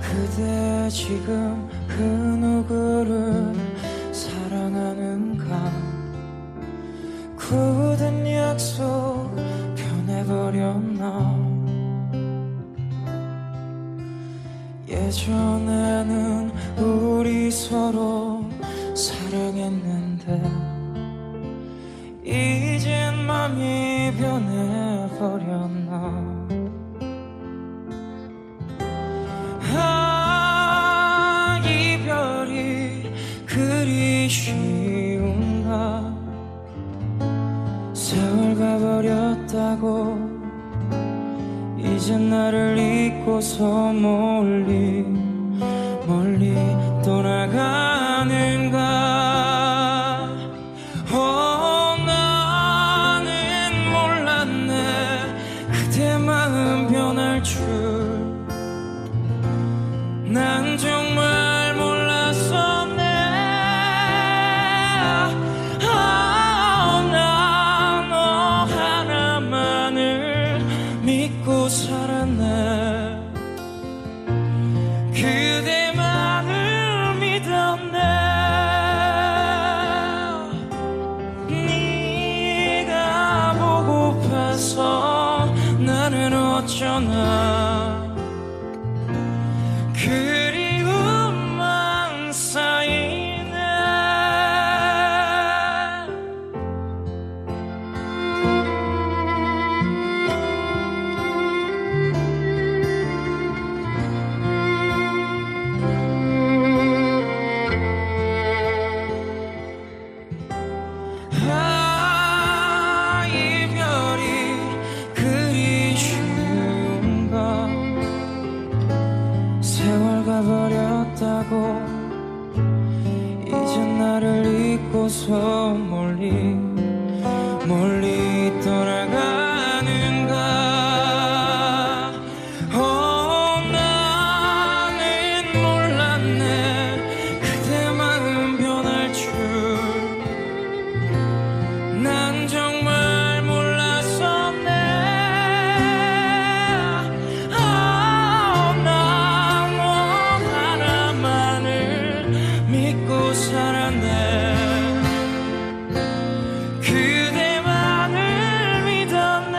그대 지금 그 누구를 사랑하는가. 굳은 약속 변해버렸나. 예전에는 우리 서로 사랑했는데 이젠 맘이 변해버렸나. 이별이 그리 쉬운가. 세월 가버렸다고 이젠 나를 잊고서 멀리 멀리 떠나가는가. 나는 몰랐네 그대 마음 변할 줄. 난 정말 몰랐었네. 난 너 하나만을 믿고 살았네. 그 잊고서 멀리 멀리 떠나가는가. 나는 몰랐네 그대 마음 변할 줄. 난 정말 몰랐었네. 나 너 하나만을 믿고 살았네. 그대만을 믿었네.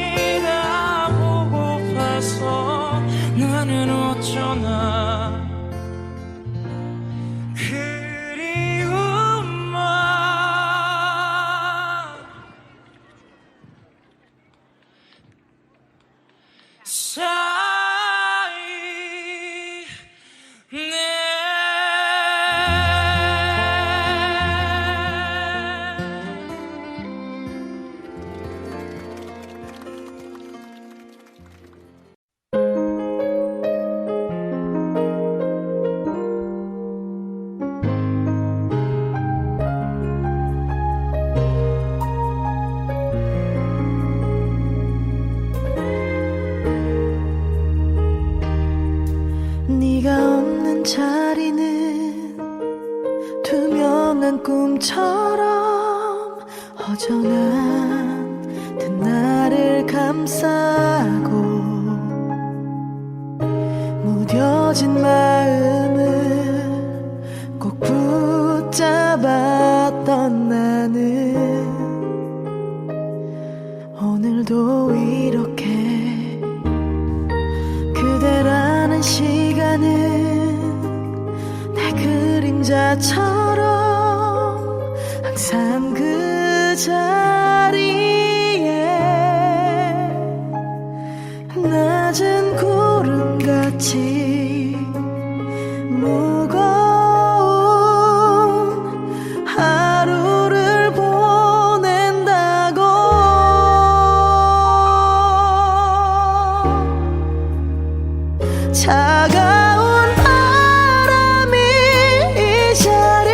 네가 보고파서 나는 어쩌나. 그리움만 쌓이네. 네가 없는 자리는 투명한 꿈처럼 허전한 듯 나를 감싸고 무뎌진 마음을 꼭 붙잡았던 나는 오늘도 이렇게 그대라는 시간은 내 그림자처럼 항상 그 자리에 낮은 구름같이 무거운 하루를 보낸다고. 차가운 바람이 이 자리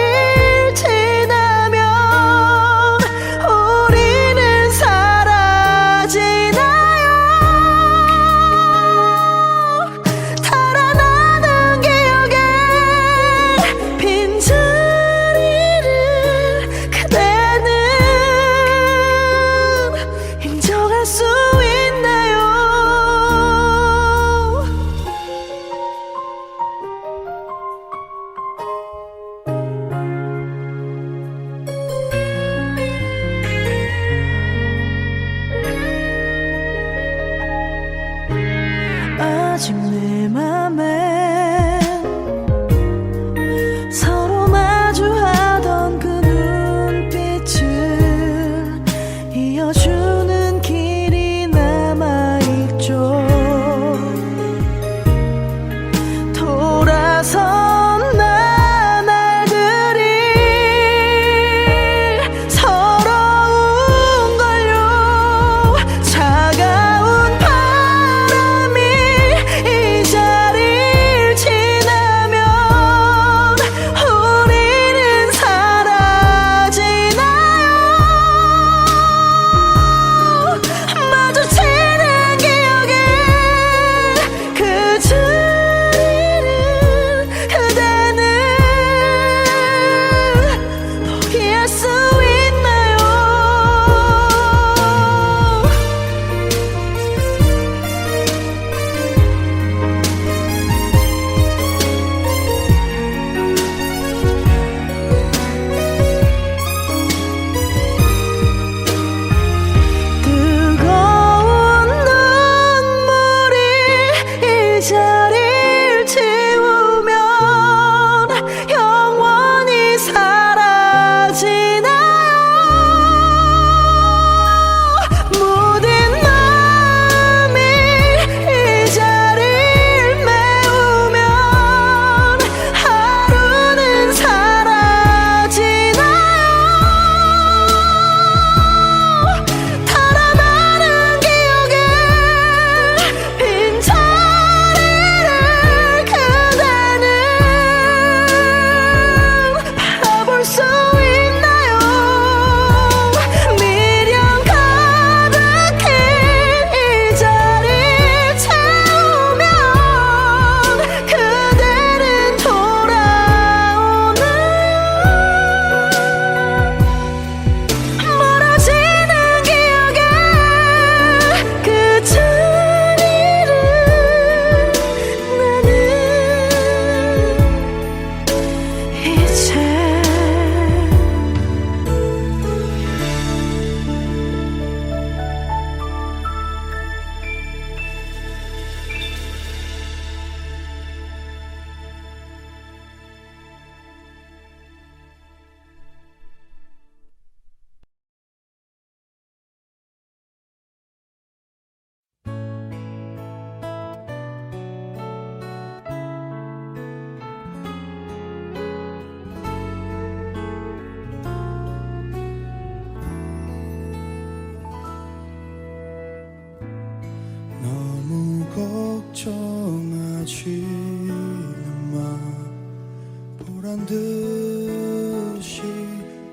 듯이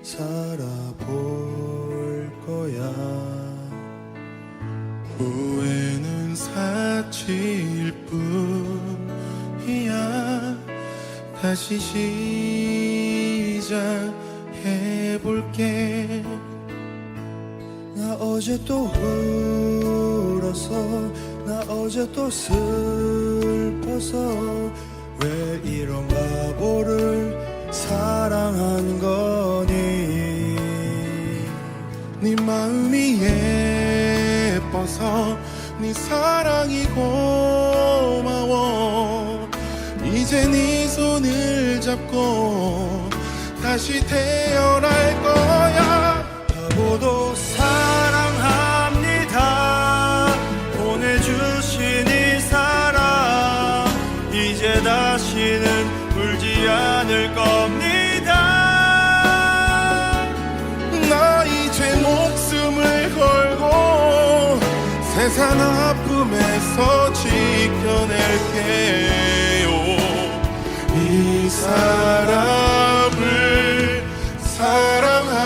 살아볼 거야. 후회는 사치일 뿐이야. 다시 시작해볼게. 나 어제 또 울어서, 나 어제 또 슬퍼서 왜 이런 바보를 사랑한 거니. 네 마음이 예뻐서 네 사랑이 고마워. 이제 네 손을 잡고 다시 태어날 거야. 바보도 사랑합니다. 보내주신 이 사랑 이제 다시는 울지 않을 겁니다. 나 이제 목숨을 걸고 세상 아픔에서 지켜낼게요. 이 사람을 사랑합니다.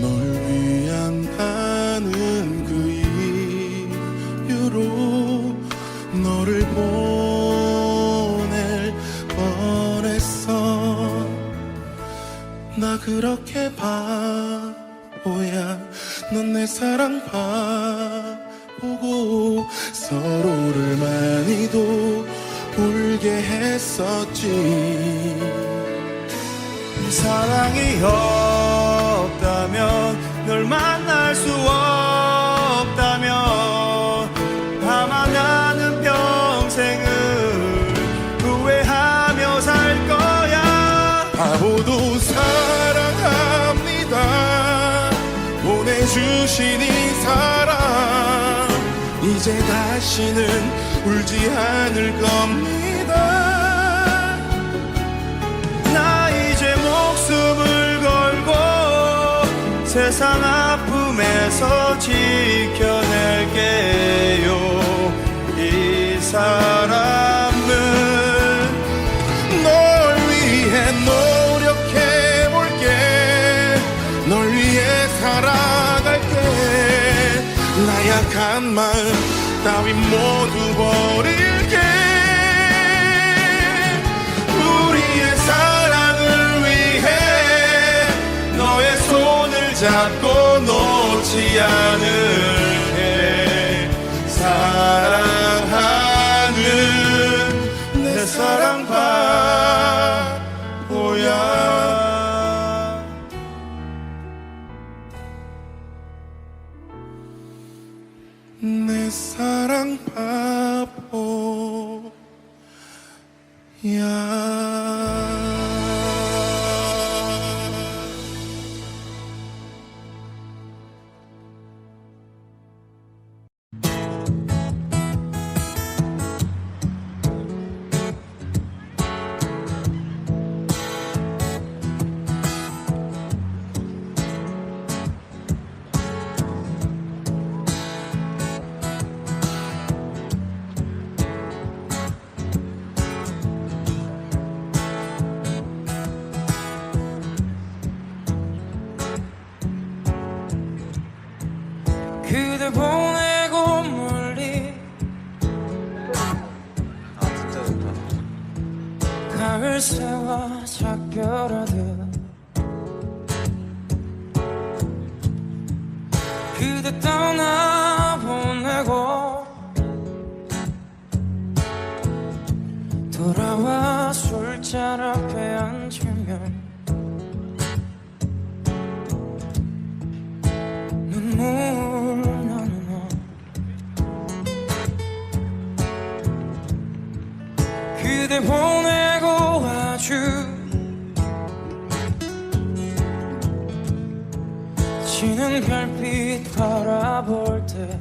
널 위한 나는 그 이유로 너를 보낼 뻔했어. 나 그렇게 바보야. 넌 내 사랑 바보고 서로를 많이도 울게 했었지. 사랑이 없다면 널 만날 수 없다면 아마 나는 평생을 후회하며 살 거야. 바보도 사랑합니다. 보내주신 이 사랑 이제 다시는 울지 않을 겁니다. 나 이제 목숨을 걸고 세상 아픔에서 지켜낼게요. 이 사람은 널 위해 노력해볼게. 널 위해 살아갈게. 나약한 마음 따윈 모두 버릴게. 우리의 사랑을 위해 너의 손을 잡고 놓지 않을게. 사랑하는 내 사랑 바보야. 내 사랑 바보야. 그대 보내고 멀리 진짜 좋다. 가을 새와 작별하듯 그대 떠나보내고 돌아와 술잔 앞에 앉으면 눈물 그대 보내고 아주 지는 별빛 바라볼 때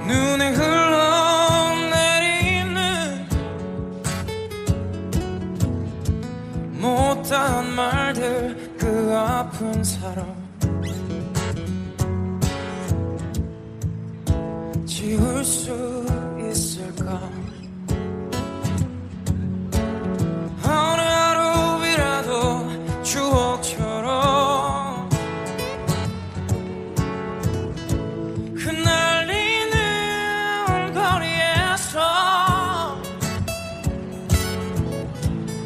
눈에 흘러내리는 아픈 사람 지울 수 있을까? 어느 하루이라도 추억처럼 흩날리는 거리에서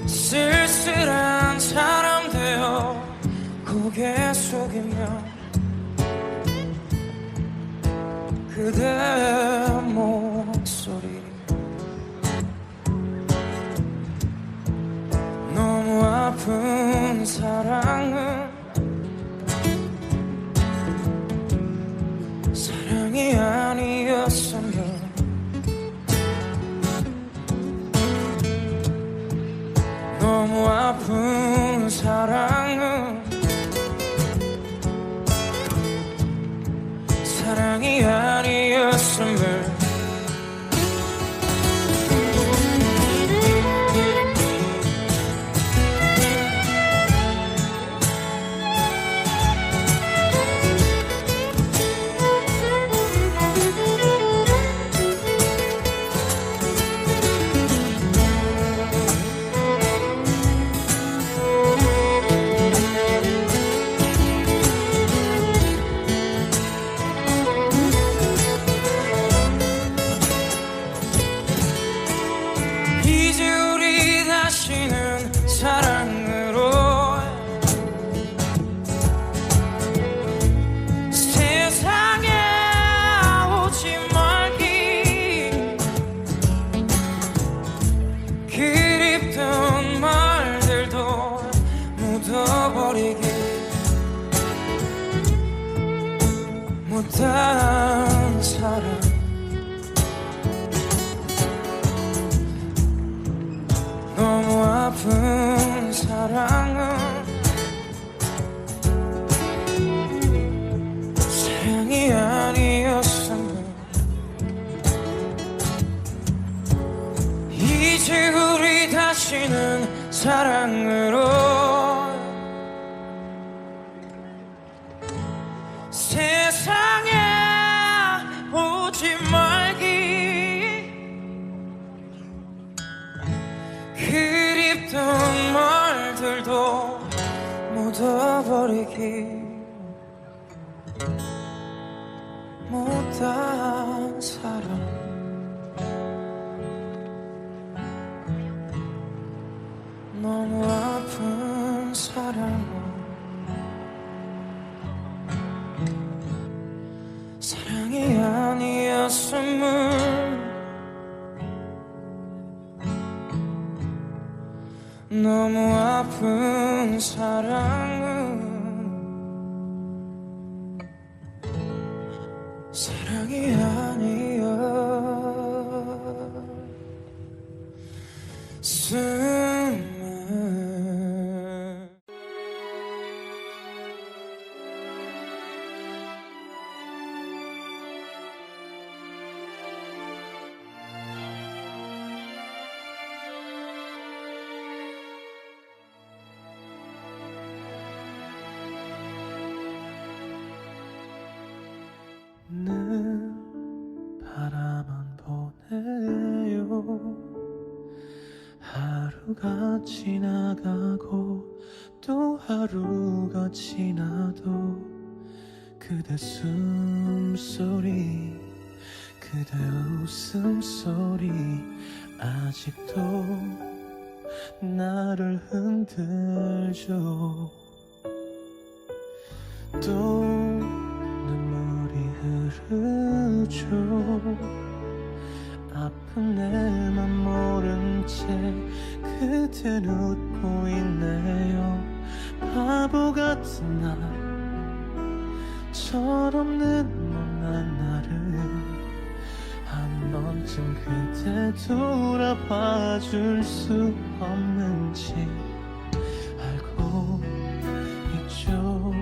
쓸쓸한 사람 되어 고개 숙이며 그대 목소리 너무 아픈 사랑은 사랑이 아니었으면 너무 아픈 사랑은 사랑이 아니었음을 이제 우리 다시는 사랑으로 세상에 오지 말기 그립던 말들도 묻어버리기 못한 사랑 너무 아픈 사랑은 사랑이 아니었으면 이제 우리 다시는 사랑으로 세상에 오지 말기 그립던 말들도 묻어버리기 못한 사랑 너무 아픈 사랑 사랑이 아니었음을 너무 아픈 사랑은 사랑이 아니었음을 늘 바라만 보내요 하루가 지나가고 또 하루가 지나도 그대 숨소리 그대 웃음소리 아직도 나를 흔들죠 또 눈물이 흐르죠 아픈 내맘 모른 채 그대는 웃고 있네요 바보 같은 나 철없는 못난 나를 한 번쯤 그대 돌아봐 줄 수 없는지 알고 있죠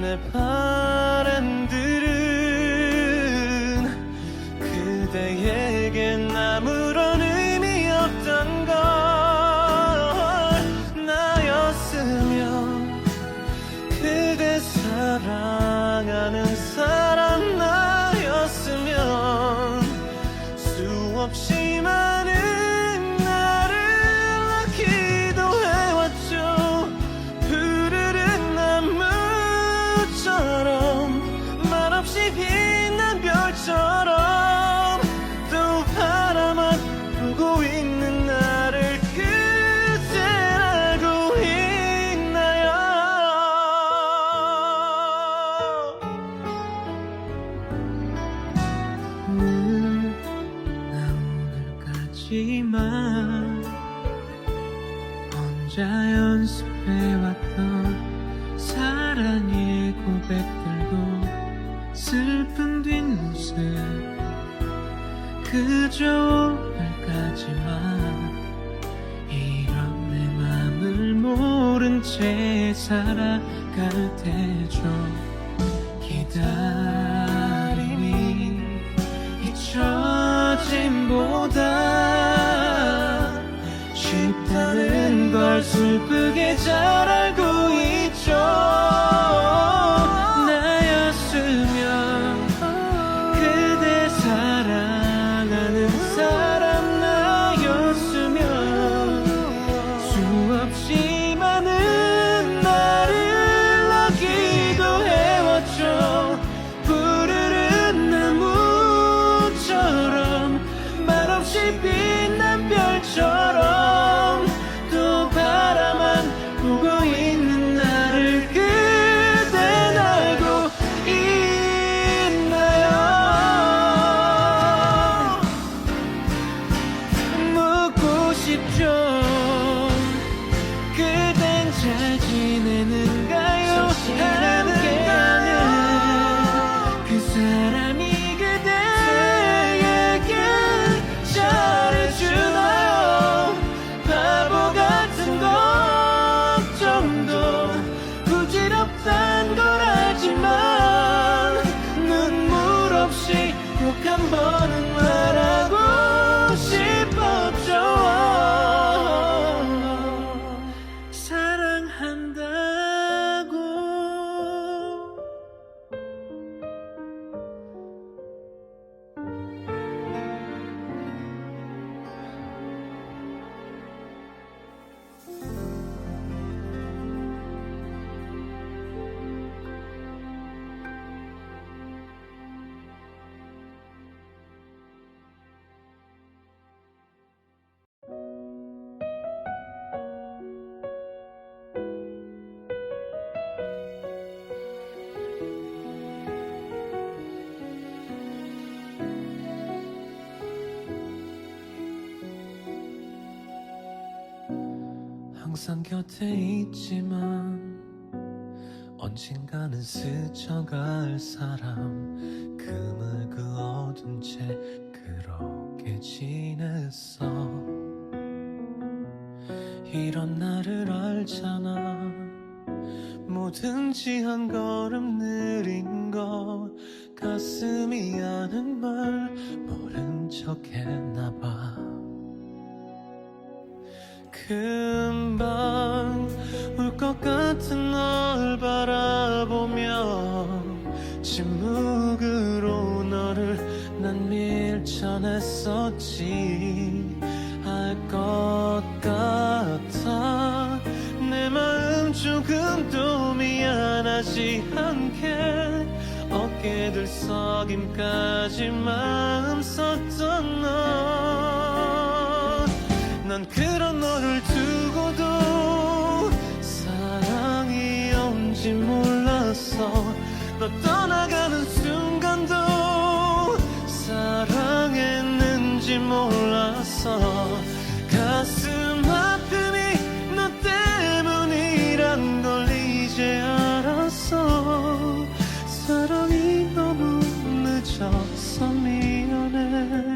내 바람들은 그대에겐 아무런 의미 없던 걸 나였으면 그 많은 나를 기도해왔죠. 푸르른 나무처럼 말없이 빛난 별처럼 또 바라만 보고 있는 나를 그댄 알고 있나요? 나 오늘까지만 혼자 연습해왔던 사랑의 고백들도 슬픈 뒷모습 그저 오늘까지만 이런 내 맘을 모른 채 살아갈 테죠. 기다림이 잊혀짐보다 쉽다는 걸 슬프게 잘 알고 있죠. 나였으면 그대 사랑하는 사람 나였으면 수없이 많은 나를 기도해왔죠. 푸르른 나무처럼 말없이 빛난 별처럼 또 바라만 보고 있는 나를 그댄 알고 있나요? 묻고 싶죠. 그댄 잘 지내는가요? 함께하는 그 사람이 그대에게 잘해주나요? 바보 같은 걱정도 부질없단 걸 알지만 눈물 없이 꼭 한 번은 말하고 싶었죠. 사랑한다고. 항상 곁에 있지만 언젠가는 스쳐갈 사람 그물 그어둔 채 그렇게 지냈어. 이런 나를 알잖아. 뭐든지 한 걸음 느린 거 가슴이 아는 말 모른 척 했나봐. 금방 울 것 같은 널 바라보며 침묵으로 너를 난 밀쳐냈었지. 알 것 같아. 내 마음 조금도 미안하지 않게 어깨 들썩임까지 마음 썼던 너. 난 그런 너를 두고도 사랑이 온지 몰랐어. 너 떠나가는 순간도 사랑했는지 몰랐어. 가슴 아픔이 너 때문이란 걸 이제 알았어. 사랑이 너무 늦어서 미안해.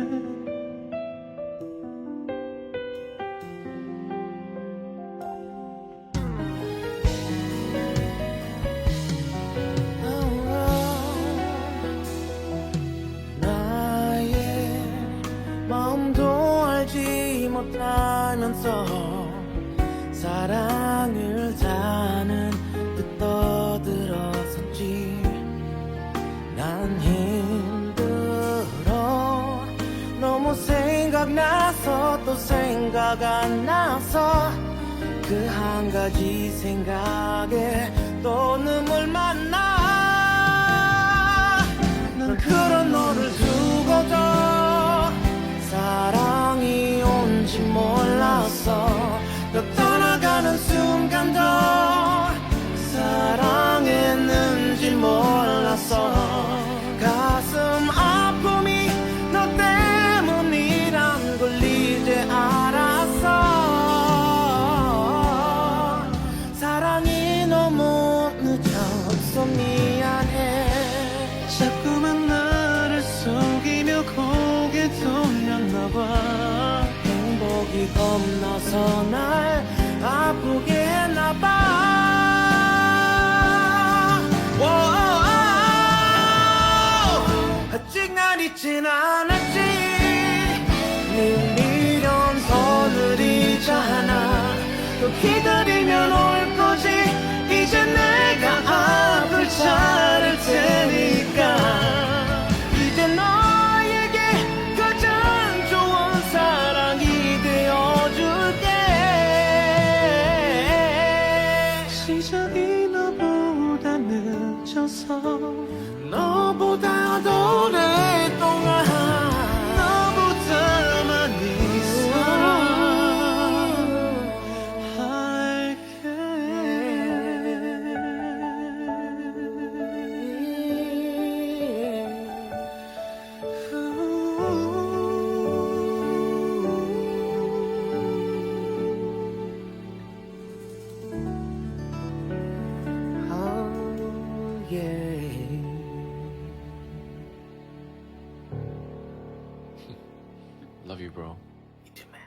못하면서 사랑을 다는 듯 떠들었었지. 난 힘들어 너무 생각 생각나서 또 생각 안 나서 그 한 가지 생각에 또 눈물만 나. 난 그런 너를 두고도 사랑이 온지 몰랐어. 너 떠나가는 순간도 사랑했는지 몰랐어. 가슴 아픔이 너 때문이란 걸 이제 알았어. 사랑이 너무 늦었어. 미안해. 자꾸만 나를 속이며 고개 돌렸나봐. 행복이 겁나서 날 아프게 했나봐. 아직 날 잊진 않았지. 네 미련선을 잊잖아. 또 기다리면 올 거지. 이제 내가 앞을 차릴 테니까. 이제 너에게 가장 좋은 사랑이 되어줄게. 시작이 너보다 늦어서 너보다 더 오랫동안 너보다만 있어할게. Oh, yeah. Love you, bro. You too, man.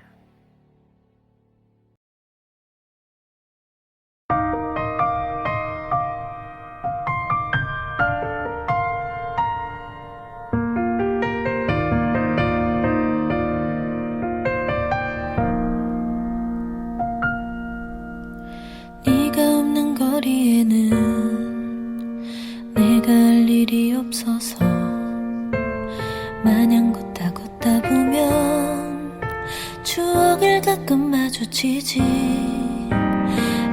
네가 없는 거리에는 내가 할 일이 없어서 마냥 걷다 보면 추억을 가끔 마주치지.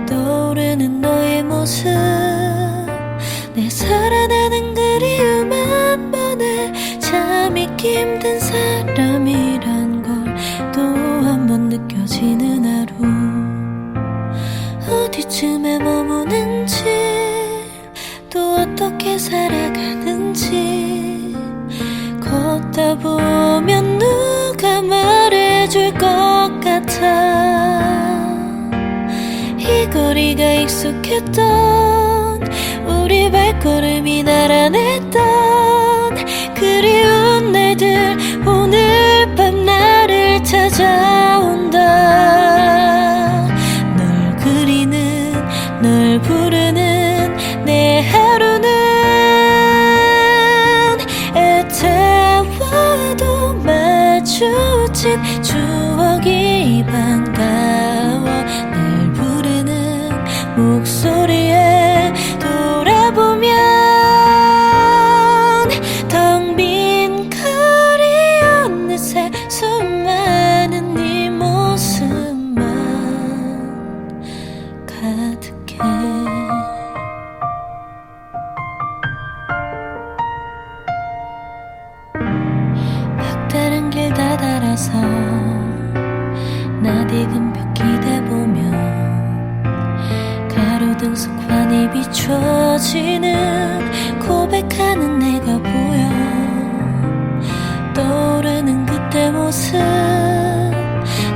떠오르는 너의 모습, 내 살아나는 그리움 한 번에 참 잊기 힘든 사람이란 걸 또 한 번 느껴지는 하루. 어디쯤에 머무는지 또 어떻게 살아가는지 걷다 보면 누가 말해줄 것 같아. 이 거리가 익숙했던 우리 발걸음이 나란했던 그리운 날들 오늘 밤 나를 찾아온다. 널 그리는 널 부르는 내 하루는 애태워도 마주친 추억이 반가워. 날 부르는 목소리에 돌아보면 텅 빈 거리 어느새 수많은 네 모습만 가득해. 막다른 길 다 달아서 낯익은 벽 기대보며 가로등 속 환히 비춰지는 고백하는 내가 보여. 떠오르는 그때 모습,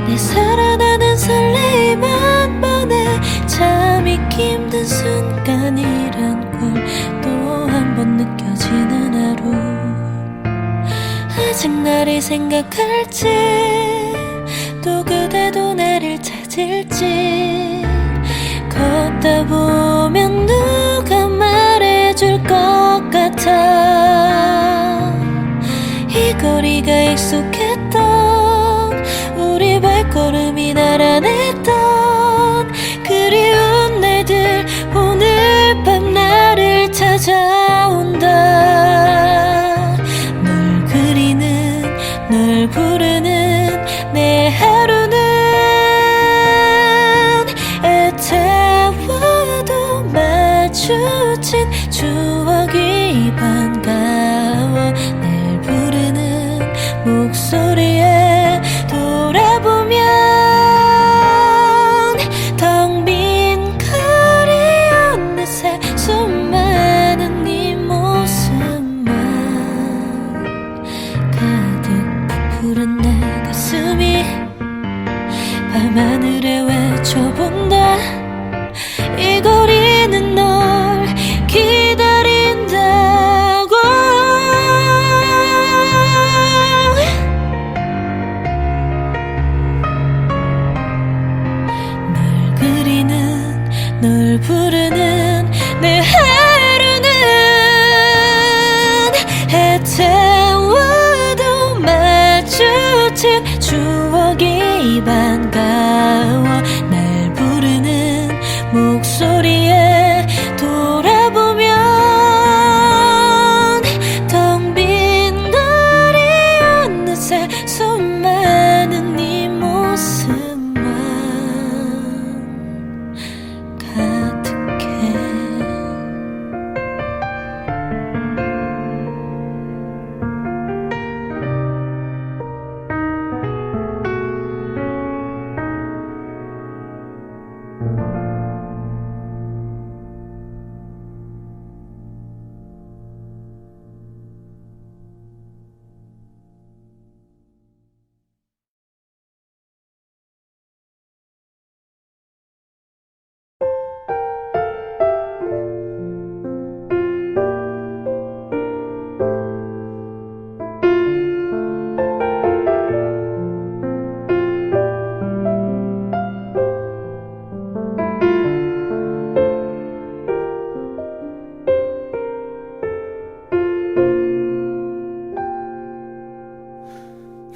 내 살아나는 설레임 한 번에 참 잊기 힘든 순간이란 걸 또 한 번 느껴지는 하루. 아직 나를 생각할지 또 그대도 나를 찾을지 걷다 보면 누가 말해줄 것 같아. 이 거리가 익숙했던 우리 발걸음이 나란했던 그리운 날들 오늘 밤 나를 찾아온다. 널 그리는 널 부르는 내 하루는 애태워도 마주친 추억이 반가워 날 부르는 목소리에 돌아보면 텅 빈 거리 어느새 수많은 네 모습만 가득 부풀은 내 가슴이 밤하늘에 외쳐본다 이 거리는 널 기다린다고 널 그리는 널 부르는 내 하루는 애태워도 마주친 추억이 반가워 날 부르는 목소리에 돌아보면 텅 빈 거리 어느새 수많은 네 모습만 가득해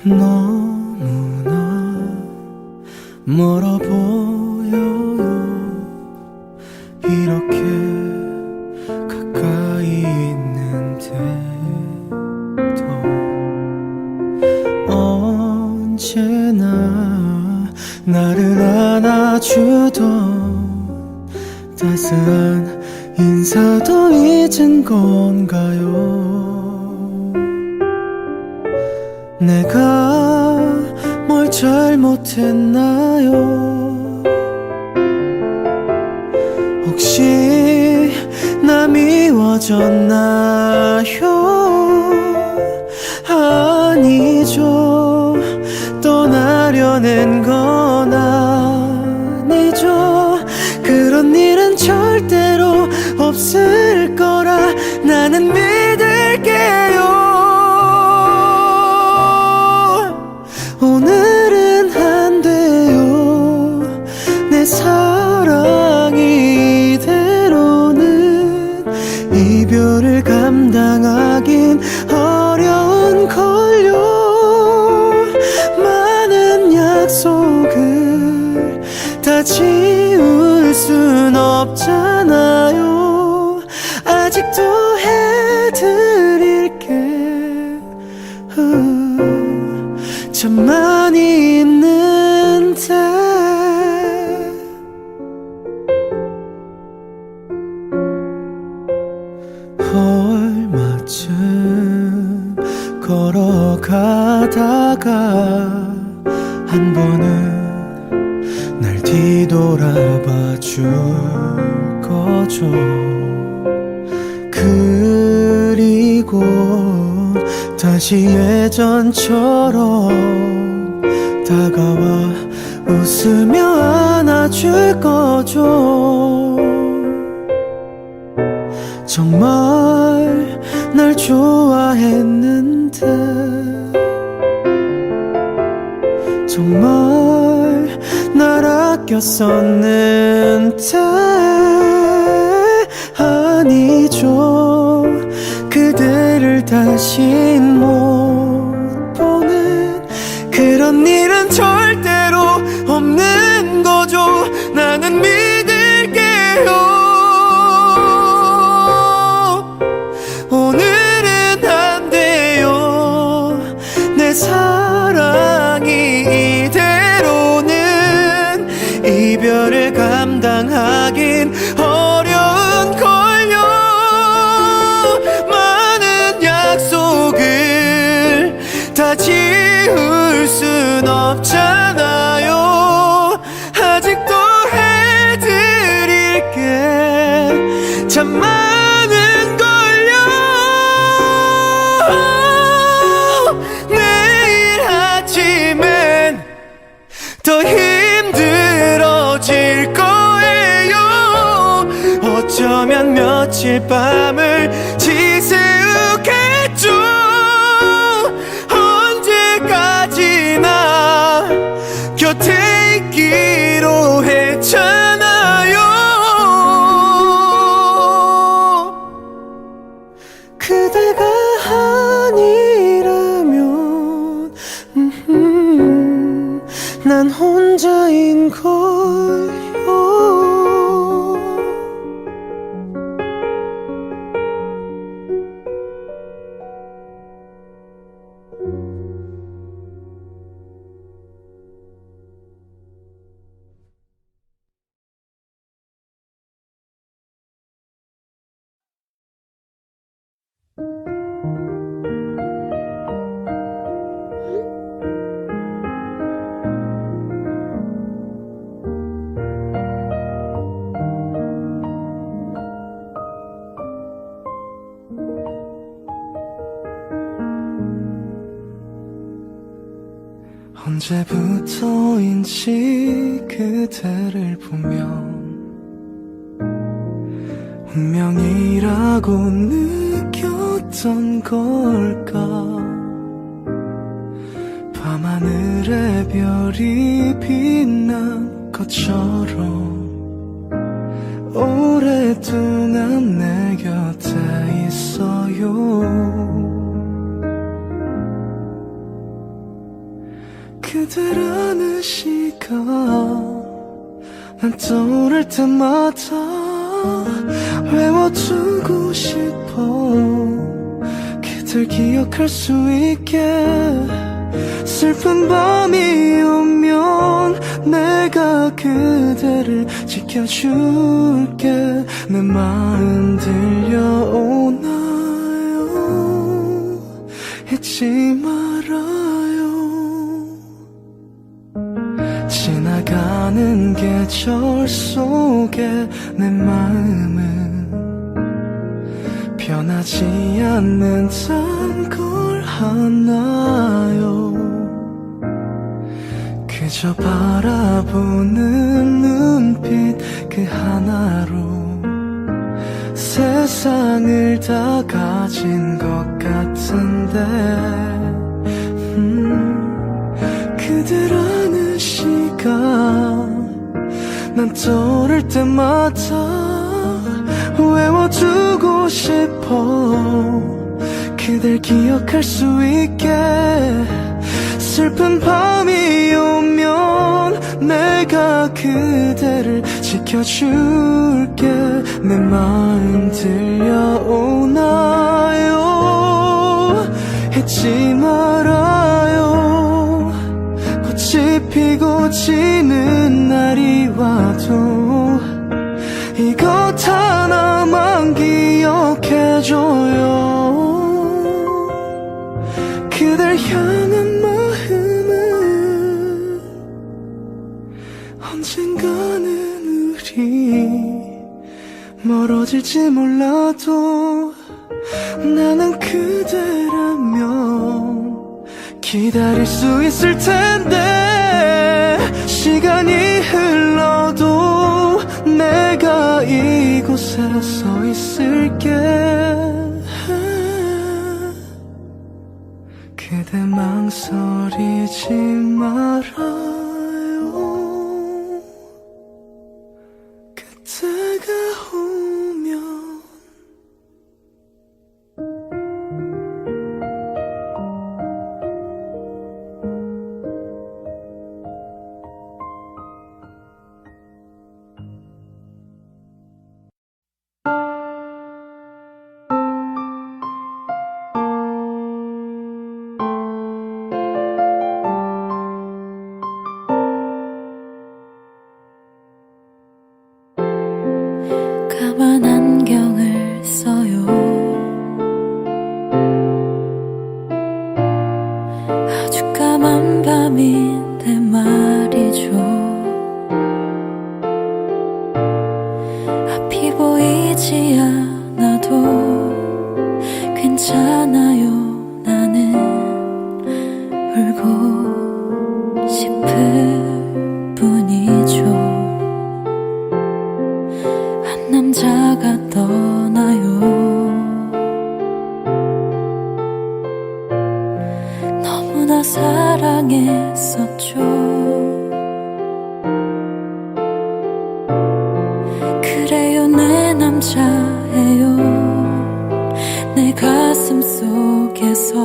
너무나 멀어 보여요 이렇게 가까이 있는데도 언제나 나를 안아주던 따스한 인사도 잊은 건가요 내가 뭘 잘못했나요 혹시 나 미워졌나요 아니죠 떠나려는 건 아니죠 그런 일은 절대로 없을 거라 나는 믿을게요 오늘은 안 돼요 내 사랑이 이대로는 이별을 감당하긴 어려운 걸요 많은 약속을 다 지울 순 없잖아요 아직도 해드릴게 참 많이 있는데 얼마쯤 걸어가다가 한 번은 날 뒤돌아봐 줄 거죠 그리고 다시 예전처럼 다가와 웃으며 안아줄 거죠 정말 날 좋아했는데 정말 날 아꼈었는데 아니죠 그대를 다시 못 보는 그런 일은 절대로 없는 거죠 나는 믿을게요 오늘은 안 돼요 내 사랑이 없잖아요. 아직도 해드릴게 참 많은걸요. 내일 아침엔 더 힘들어질 거예요. 어쩌면 며칠 밤을 지새우겠죠. 언제까지나 곁에 있기로 했잖아요. 그대가 아니라면 난 혼자인 걸요. 언제부터인지 그대를 보면 운명이라고 느꼈던 걸까. 밤하늘에 별이 빛난 것처럼 오랫동안 내 곁에 있어요. 그대라는 시간 난 떠오를 때마다 외워두고 싶어. 그댈 기억할 수 있게 슬픈 밤이 오면 내가 그대를 지켜줄게. 내 마음 들려오나요? 잊지 말아요. 지나가는 계절 속에 내 마음은 변하지 않는단 걸 아나요. 그저 바라보는 눈빛 그 하나로 세상을 다 가진 것 같은데 그대라는 시간 난 떠오를 때마다 외워두고 싶어. 그댈 기억할 수 있게 슬픈 밤이 오면 내가 그대를 지켜줄게. 내 마음 들려오나요? 잊지 말아요. 꽃이 피고 지는 날이 와도 이것 하나만 기억해줘요. 그댈 향한 마음은 언젠가는 우리 멀어질지 몰라도 나는 그대라면 기다릴 수 있을 텐데. 시간이 흘러도 내가 이곳에 서 있을게. 그대 망설이지 말아요. 그때가 오면 까만 안경을 써요. 아주 까만 밤인데 차라리 줘. 앞이 보이지 않아도 괜찮아요. 나는 울고 싶을 뿐이죠. 한 남자가 떠나요. 너무나 사랑했었죠. 그래요, 내 남자예요. 내 가슴 속에서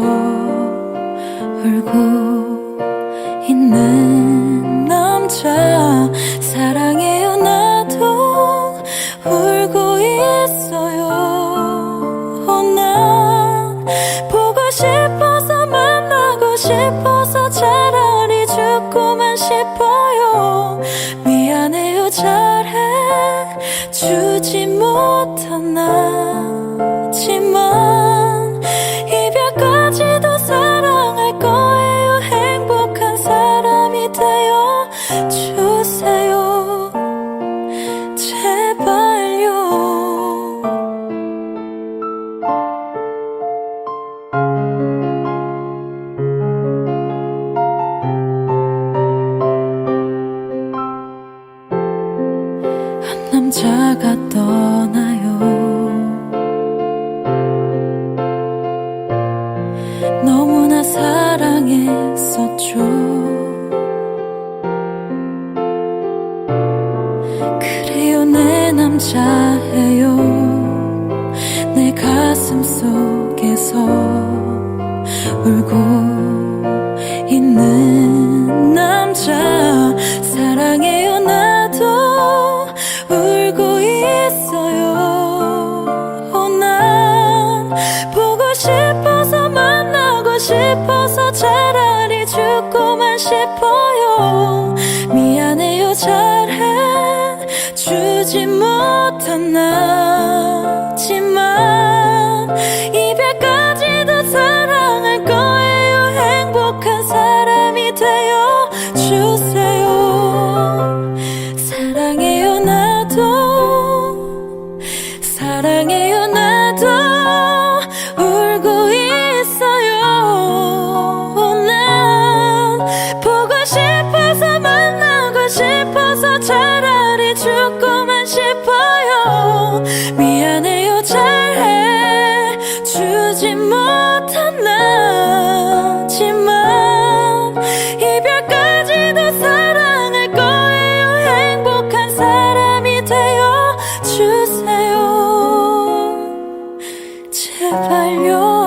울고 있는 남자. 사랑해요, 나도 울고 있어요. 난 보고 싶어서 만나고 싶어서 차라리 죽고만 싶어요. 미안해요, 잘해 주지 못한 나지만 이별까지도 사랑할 거예요. 행복한 사람이 되어 주세요. 제발요. 한 남자가 떠나요. 너무나 사랑했었죠. 그래요, 내 남자예요. 내 가슴 속에서 울고 있는 남자. 사랑해요, 나도 울고 있어요. 난 보고 싶어서 만나고 싶어서 차라리 죽고만 싶어요. 미안해요, 잘해 주지 못한 나지만 이별까지도 사랑할 거예요. 행복한 사람이 되어 주세요. 사랑해요, 나도 사랑해요, 나도 울고 있어요. 난 보고 싶어서 만나고 싶어서 차라리 죽고만 싶어요. 미안해요, 잘해 주지 못한 나지만 이별까지도 사랑할 거예요. 행복한 사람이 되어 주세요. 제발요.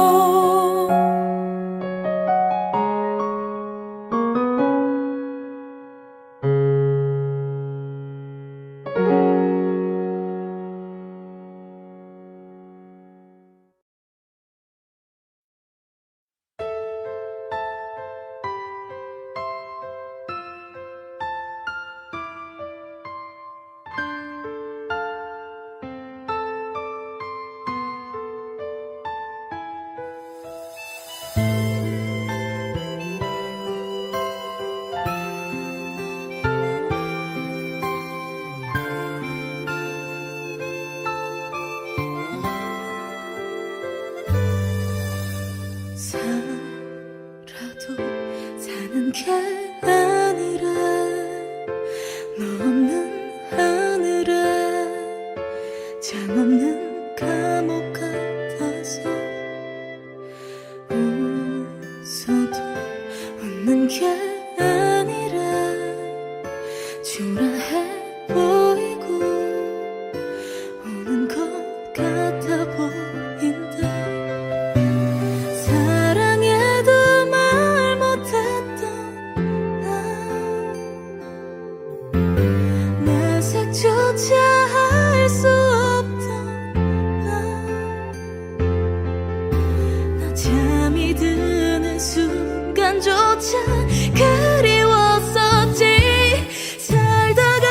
살아도 사는 게 아니라 너 없는 하늘에 장 없는 감옥 같아서 웃어도 웃는 게 아니라 초라해 보이고 우는 것 같아 보인다. 사랑해도 말 못했던 나, 내색조차 할 수 없던 나 잠이 드는 순간조차 그리웠었지. 살다가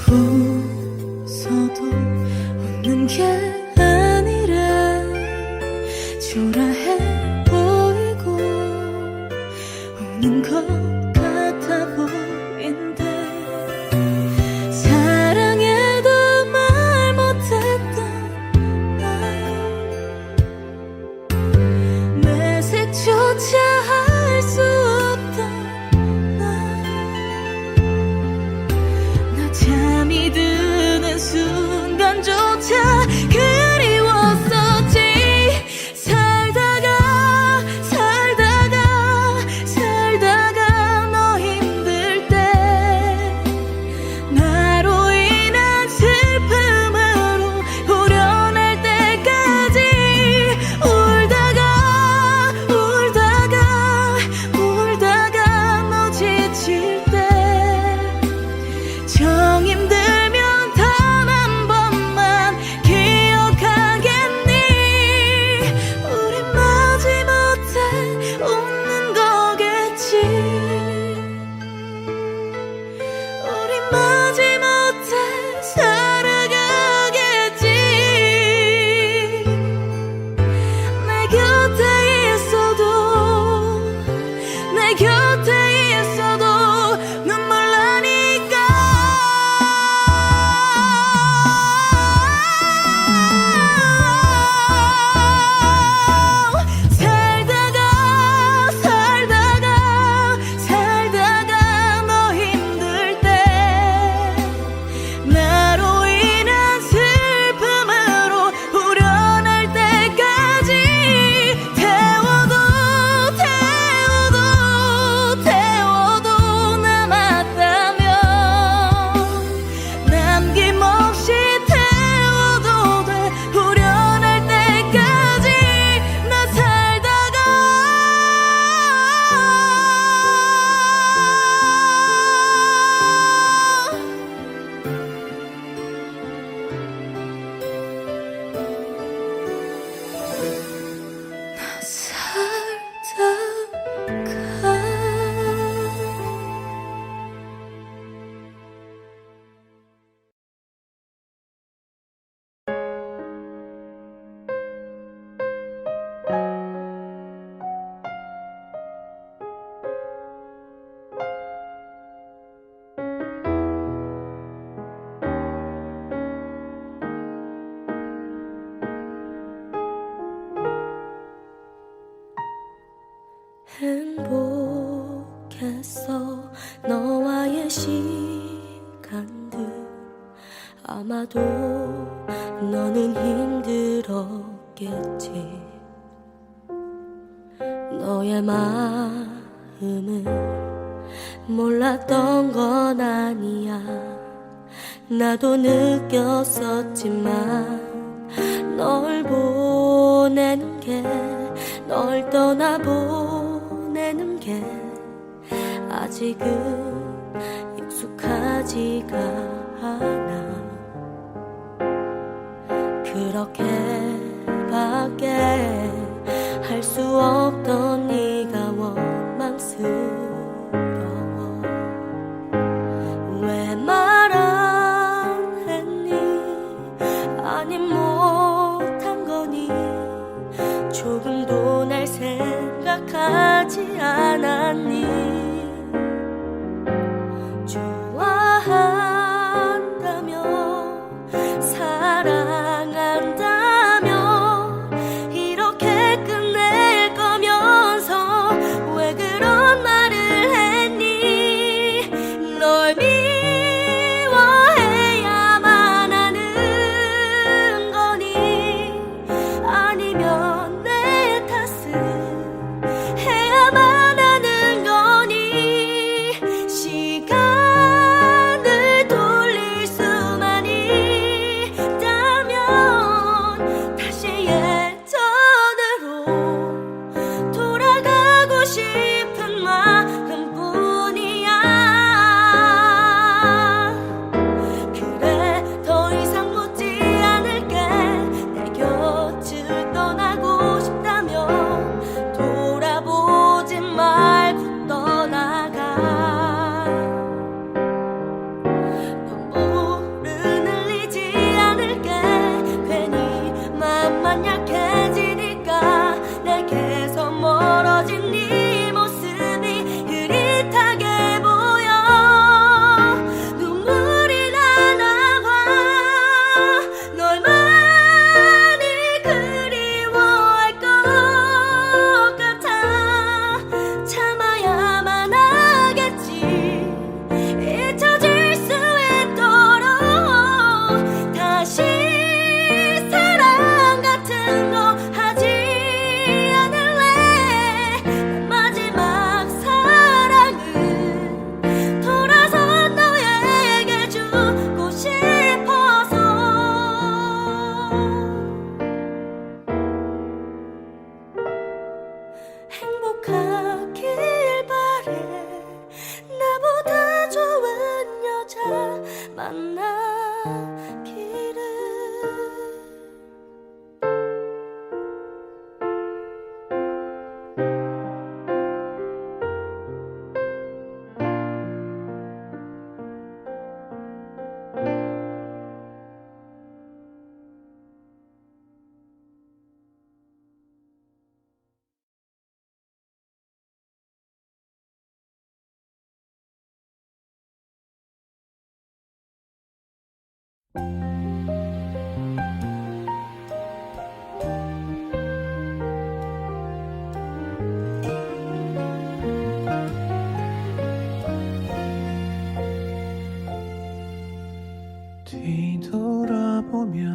웃어도 웃는 게 아니라 초라해 보이고 우는 것 같아 보인대. 사랑해도 말 못했던 날, 매색조차 할 수 없던 날, 나 잠이 드는 순간조차 그리웠었지. 살다가 너 힘들 때 나로 인한 슬픔으로 후련할 때까지 울다가 너 지칠 때 정 힘들면 단 한 번만 기억하겠니? 우리 마지못해 웃는 거겠지. 우리 마지못해 살아가겠지. 내 곁에 있어도 눈물 나니까. 살다가 너 힘들 때 나로 인한 슬픔으로 후련할 때까지 태워도 남았다면 남김없이 태워도 돼. 후련할 때까지 나 살다가 행복했어 너와의 시간들. 아마도 너는 힘들었겠지. 너의 마음을 몰랐던 건 아니야. 나도 느꼈었지만 널 보내는 게, 널 떠나보내는 게 아직은 익숙하지가 않아. 그렇게밖에 할 수 없던 네가 원망스러워. 왜 말 안 했니? 아니 못한 거니? 조금도 날 생각하지 않았니? 좋아한다며 사랑한다며 이렇게 끝낼 거면서 만나기를. 뒤돌아보면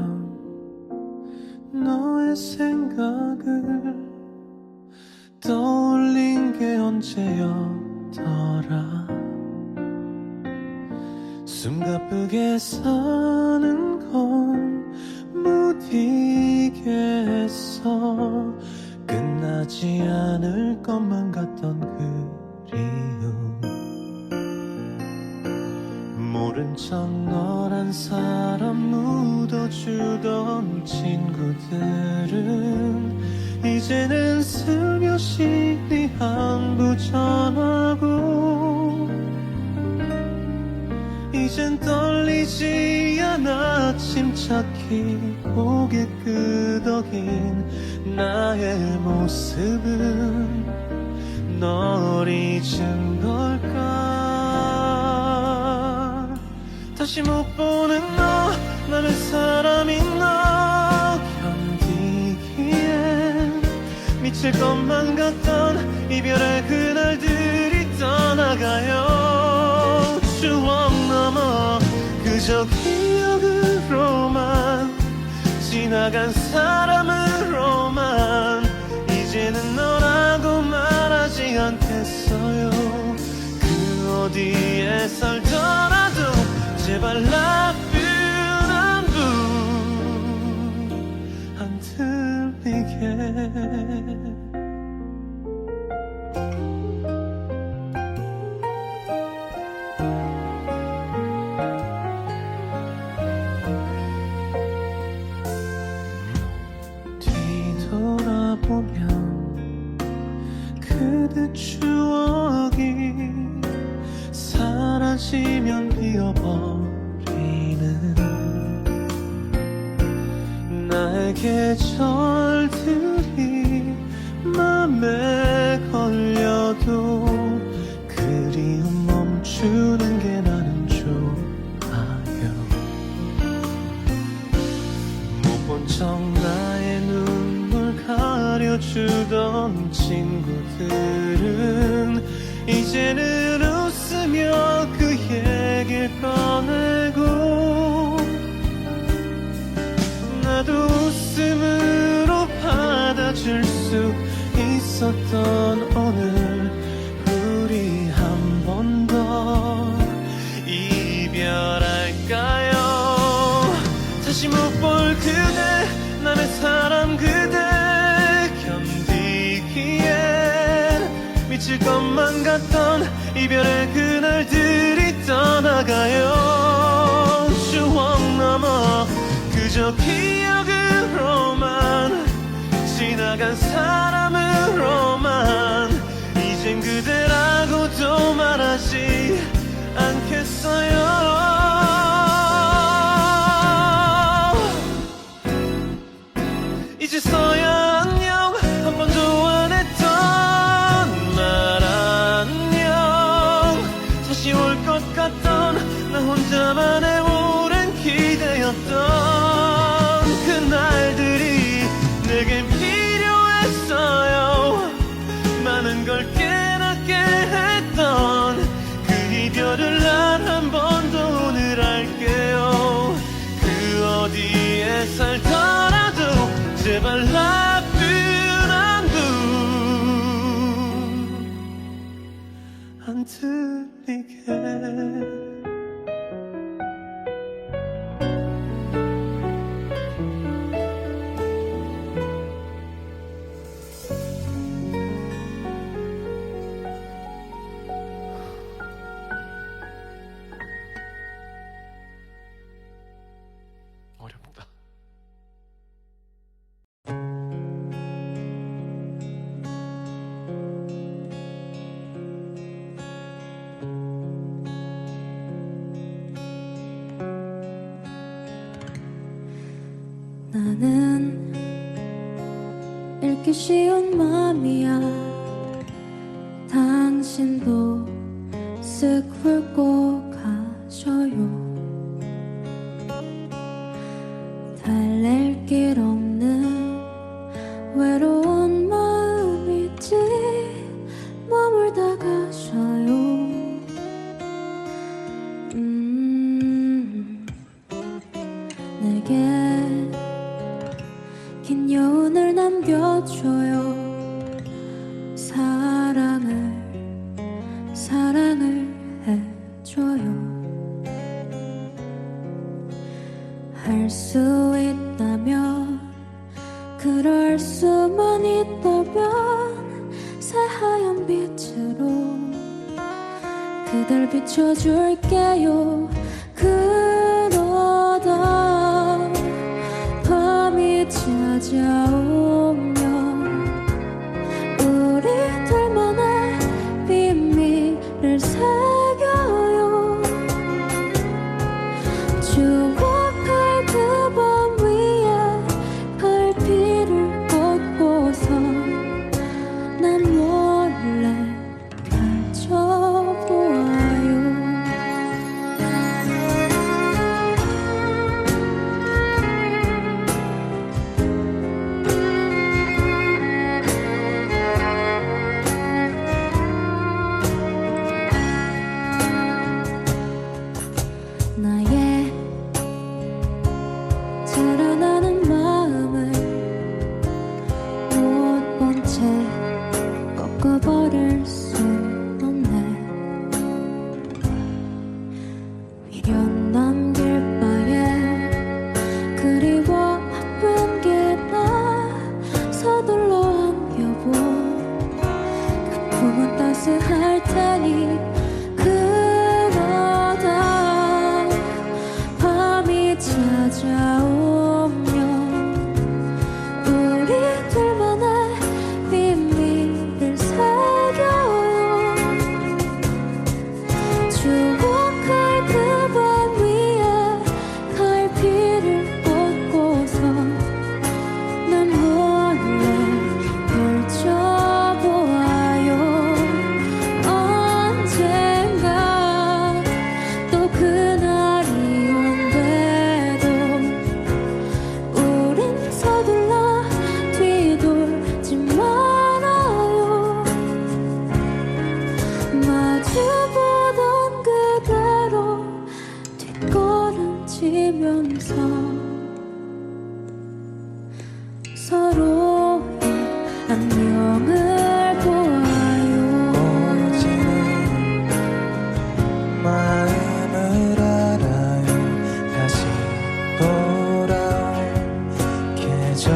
너의 생각을 떠올린 게 언제였더라. 숨가쁘게 사는 건 못 이겠어. 끝나지 않을 것만 같던 그리움, 모른 척 너란 사람 묻어주던 친구들은 이제는 슬며시 네 안부 전하고, 이젠 떨리지 않아 침착히 고개 끄덕인 나의 모습은 널 잊은 걸까. 다시 못 보는 너, 나는 사람인 너 견디기엔 미칠 것만 같던 이별의 그날들이 떠나가요. 추억 넘어 그저 기억으로만, 지나간 사람으로만 이제는 너라고 말하지 않겠어요. 그 어디에 살더라도 제발 나쁜 안부 안 들리게. 뒤돌아보면 그대 추억이 사라지면 비어버리는 나의 계절들이 맘에 걸려도 그리움 멈추는 게 나는 좋아요. 못 본 척 나의 눈물 가려주던 친구들은 이제는 웃으며 그 얘길 꺼내고, 나도 웃음으로 받아줄 수 있었던 오늘, 우리 한 번 더 이별할까요? 다시 못 볼 그대, 남의 사람 그대 견디기엔 미칠 것만 같던 이별의 그날들이 떠나가요. 추억 넘어 그저 기억으로만, 지나간 사람으로만 이젠 그대라고도 말하지 않겠어요. 이제서야 안녕, 한 번도 안 했던 말 안녕. 다시 올 것 같던 나 혼자만의 오랜 기대였던 그날들이 내겐 필요했어요. 많은 걸 깨닫게 했던 그 이별을 난 한 번 더 오늘 할게요. 그 어디에 살더라도 제발 나쁜 안부 안 들리게. 나는 읽기 쉬운 맘이야. 당신도 쓱 훑고 가셔요. 달랠 길 없는 외로운 마음이지 머물다 가셔요. 내게 긴 여운을 남겨줘요. 사랑을 해줘요. 할 수 있다면, 그럴 수만 있다면 새하얀 빛으로 그댈 비춰줄게요. 그러다 밤이 찾아오면 우리들만의 비밀을 새겨요. 추억할 그 밤 위에 갈피를 꽂고서 난 몰래 펼쳐보아요. 나의 자라나는 마음을 못 본 채 꺾어버릴 순 없네. 미련 남길 바에 그리워 아픈 게나 서둘러 안겨보. 그 품은 따스할 테니. 그러다 밤이 찾아오면 우리들만의 비밀을 새겨요. 추억할 그 밤 위에 갈피를 꽂고서 난 몰래 펼쳐보아요. 언젠가 또 그날이 온대도 우린 서둘러 뒤돌지 말아요. 마주보던 그대로 뒷걸음치면서 서로의 안녕을 보아요. 오지는 마음을 알아요. 다시 돌아온 계절도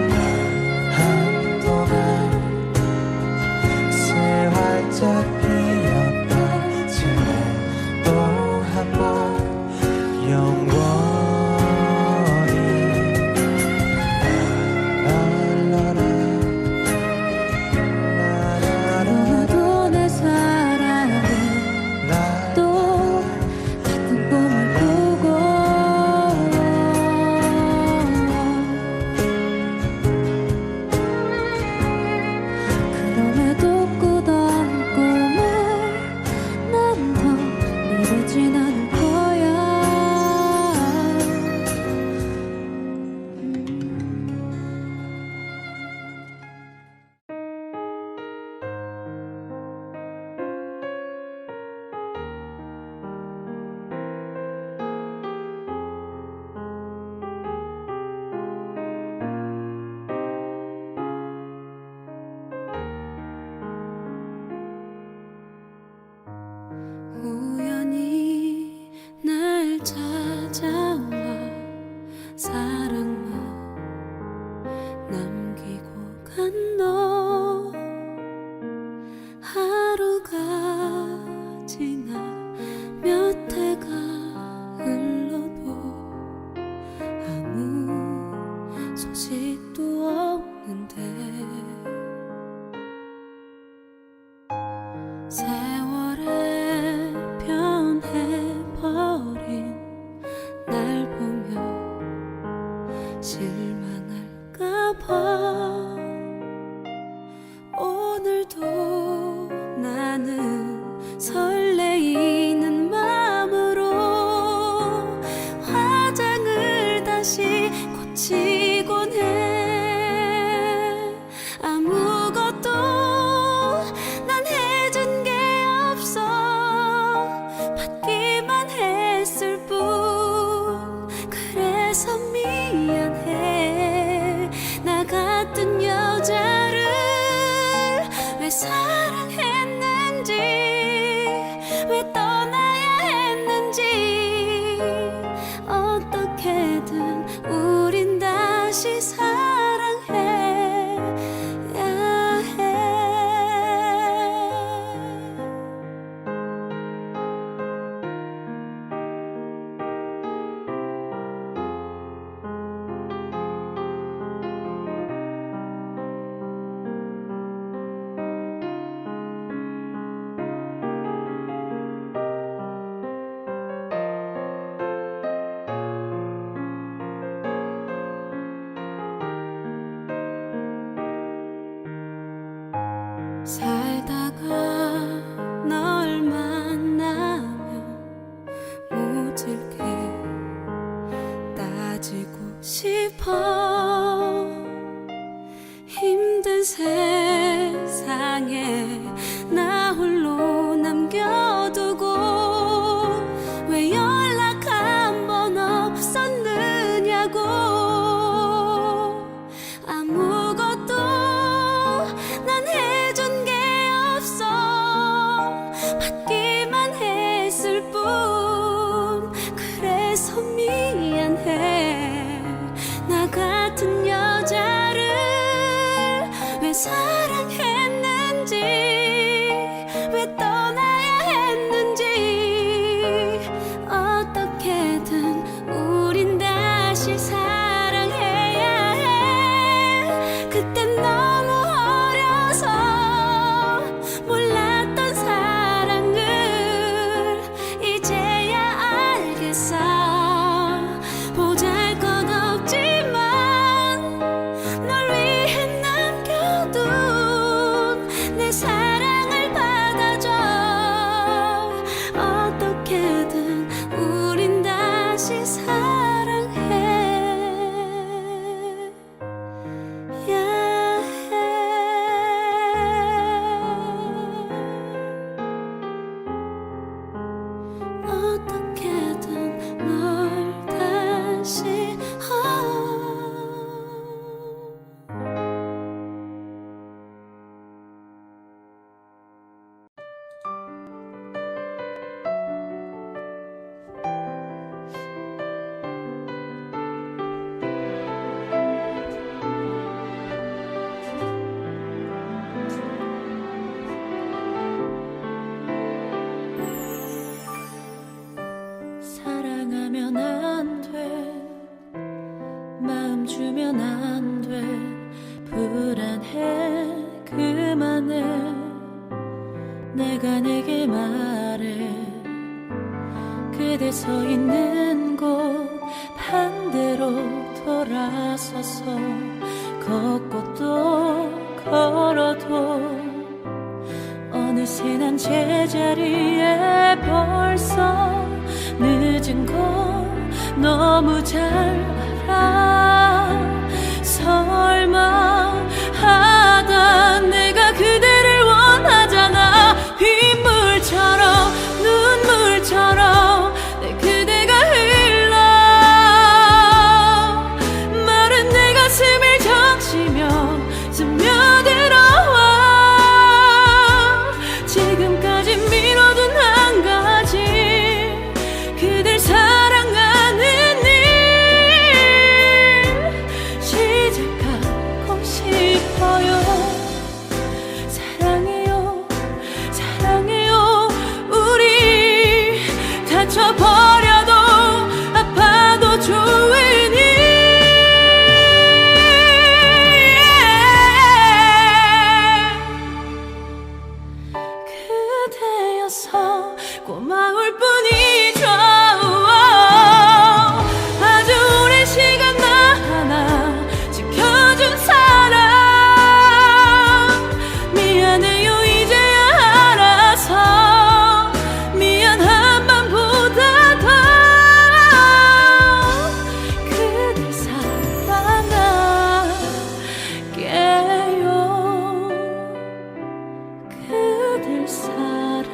난 한동안 새 활짝 피었다. 지내 또 한 번 왜 떠나야 했는지 어떻게든 우린 다시 사랑해야 해. 살다가 널 만나면 모질게 따지고 싶어. 힘든 세상에 나 홀로 남겨두고 왜 연락 한 번 없었느냐고. 아무것도 난 해준 게 없어. 받기만 했을 뿐. 그래서 미안해. 나 같은 여자를 왜 사랑했는지, 왜 떠나야 했는지 어떻게든 우린 다시 사랑해야 해. 그땐 너무 어려서 몰랐던 사랑을 이제야 알겠어. 보잘것없지만 널 위해 남겨둔 내 사랑을 받아줘. 어떻게든 우린 다시 사랑해야 해. 어떻게든 널 다시 사랑하면 안 돼. 마음 주면 안 돼. 불안해. 그만해. 내가 내게 말해. 그대 서 있는 곳 반대로 돌아서서 걷고 또 걸어도 어느새 난 제자리에 벌써 늦은 거 너무 잘 알아. 설마 하다 내가 그대를 원하잖아. 빗물처럼 눈물처럼 내 그대가 흘러 마른 내 가슴을 적시며 스며들어와. 지금까지 미뤄둔 한 가지, 그댈 사랑하는 일 시작하고 싶어요. 사랑해요 사랑해요. 우리 다쳐버려도 아파도 좋은 일. 그대여서 고마울 뿐이죠. 아주 오랜 시간 나 하나 지켜준 사랑 미안해요. 이제야 알아서 미안한 맘보다 더 그댈 사랑할게요. 그댈 사랑할게요.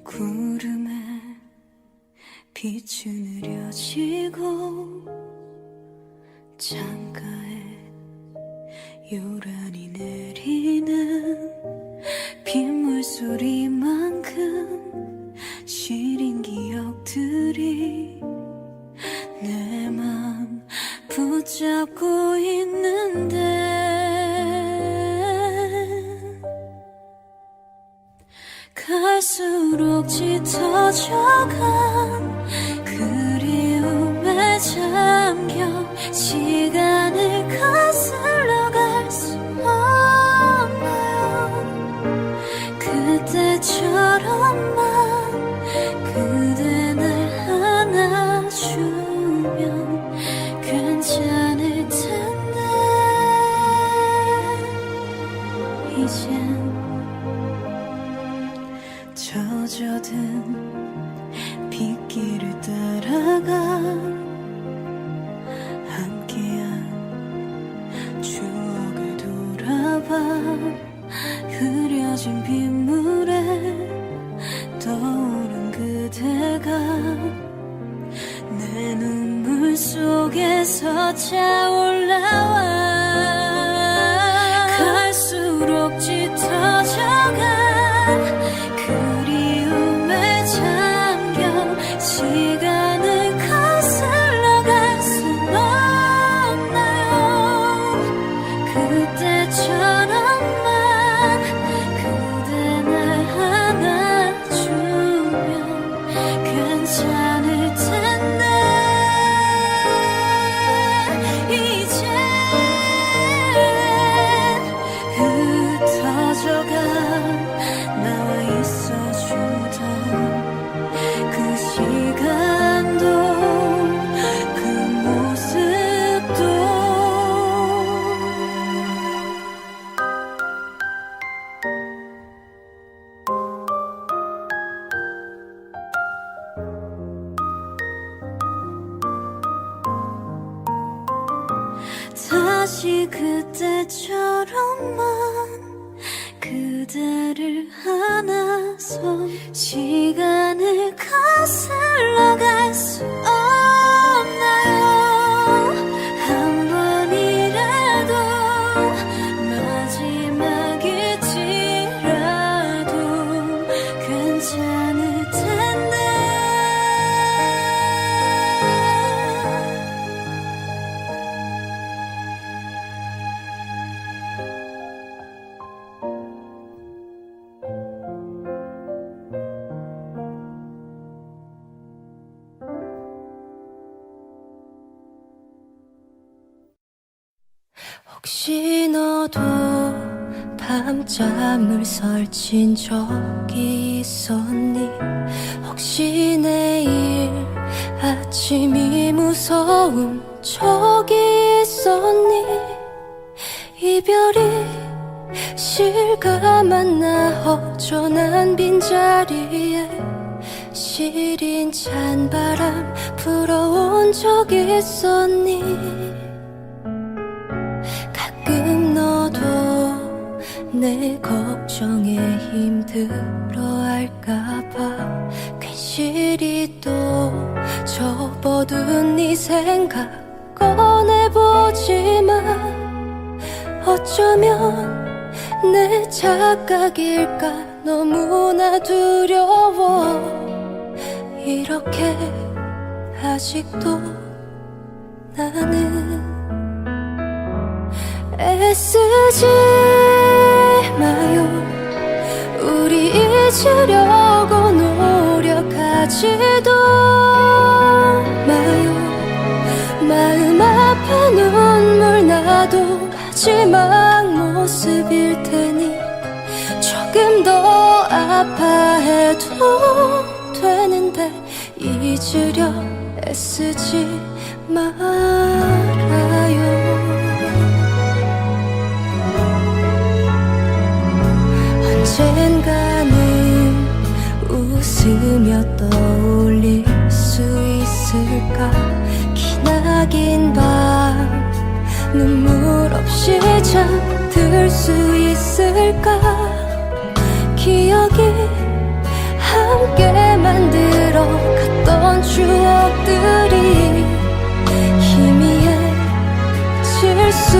구름에 빛은 느려지고 창가에 요란히 내리는 빗물 소리만큼 시린 기억들이 내 맘 붙잡고 있는데 갈수록 짙어져간 그리움에 잠겨 시간을 거슬러 갈 수 없나요 그때처럼만 그대 날 안아주면 괜찮을 텐데 이젠 젖어든 빗길을 따라가 함께한 추억을 돌아봐 흐려진 빗물에 떠오른 그대가 내 눈물 속에서 차올라와 갈수록 짙어져가 그리움에 잠겨 시간을 거슬러 갈 순 없나요 그때처럼만 그대 날 안아주면 괜찮을 텐데 이젠 흩어져가 나와 있어주던 그 시간도 그 모습도 다시 그때처럼만 그대를 안아서 시간을 거슬러 갈 수 없나요 한 번이라도 마지막일지라도 괜찮을 텐데 혹시 너도 밤잠을 설친 적이 있었니 혹시 내일 아침이 무서운 적이 있었니 이별이 실감한 나 허전한 빈자리에 시린 찬바람 불어온 적 있었니 가끔 너도 내 걱정에 힘들어할까봐 괜시리 또 접어둔 네 생각 꺼내보지만 어쩌면 내 착각일까 너무나 두려워 이렇게 아직도 나는 애쓰지 마요 우리 잊으려고 노력하지도 마요 마음 앞에 눈물 나도 마지막 모습일 테니 조금 더 아파해도 되는데 잊으려 애쓰지 말아요 언젠가는 웃으며 떠올릴 수 있을까 기나긴 밤 눈물 없이 잠들 수 있을까 기억이 함께 갔던 추억들이 희미해질 수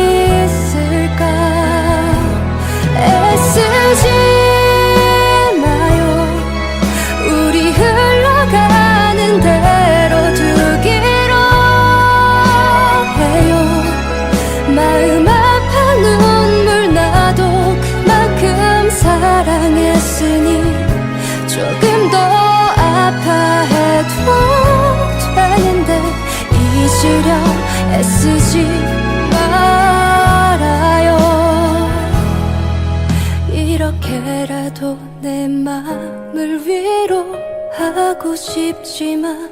있을까. 애쓰지 마요. 우리 흘러가는 대로 두기로 해요. 마음 아파 눈물 나도 그만큼 사랑했으니 조금 더 아파해도 되는데 잊으려 애쓰지 말아요. 이렇게라도 내 맘을 위로하고 싶지만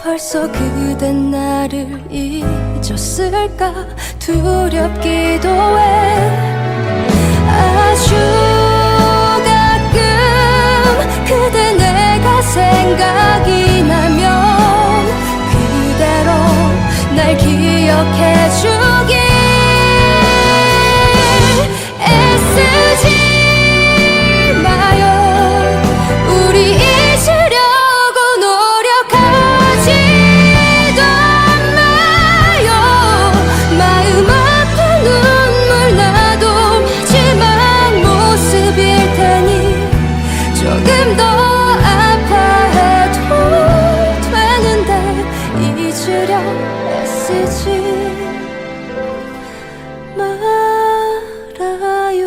벌써 그댄 나를 잊었을까 두렵기도 해. 아주 가끔 그대 내가 생각이 나면 그대로 날 기억해주길. 애쓰지 마요. 우리 잊으려고 노력하지도 마요. 마음 아파 눈물 나도 마지막 모습일 테니 조금 더 아파해도 되는데 잊으려 애쓰지 말아요.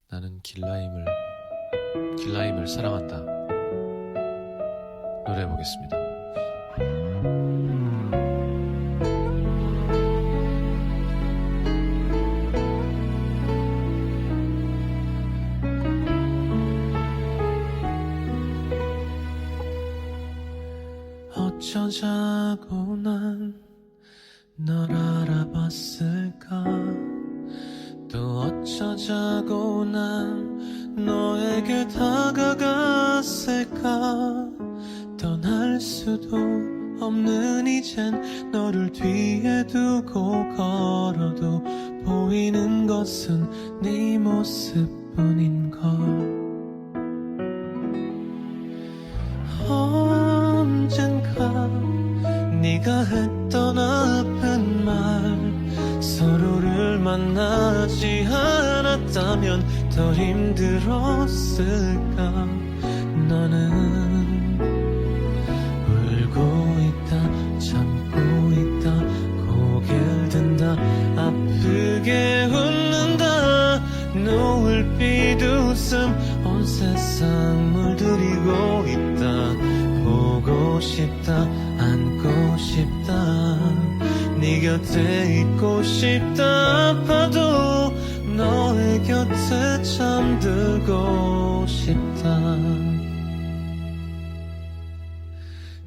나는 길라임을 사랑한다. 노래해보겠습니다. 어쩌자고 난 널 알아봤을까. 또 어쩌자고 난 너에게 다가갔을까. 떠날 수도 없는 이젠 너를 뒤에 두고 걸어도 보이는 것은 네 모습뿐인걸. 언젠가 네가 했던 아픈 말 서로를 만나지 않았다면 더 힘들었을까. 너는 울고 있다 참고 있다 고개를 든다 아프게 웃는다. 노을빛 웃음 온 세상 물들이고 있다. 보고 싶다 안고 싶다 네 곁에 있고 싶다. 아파도 너의 곁에 잠들고 싶다.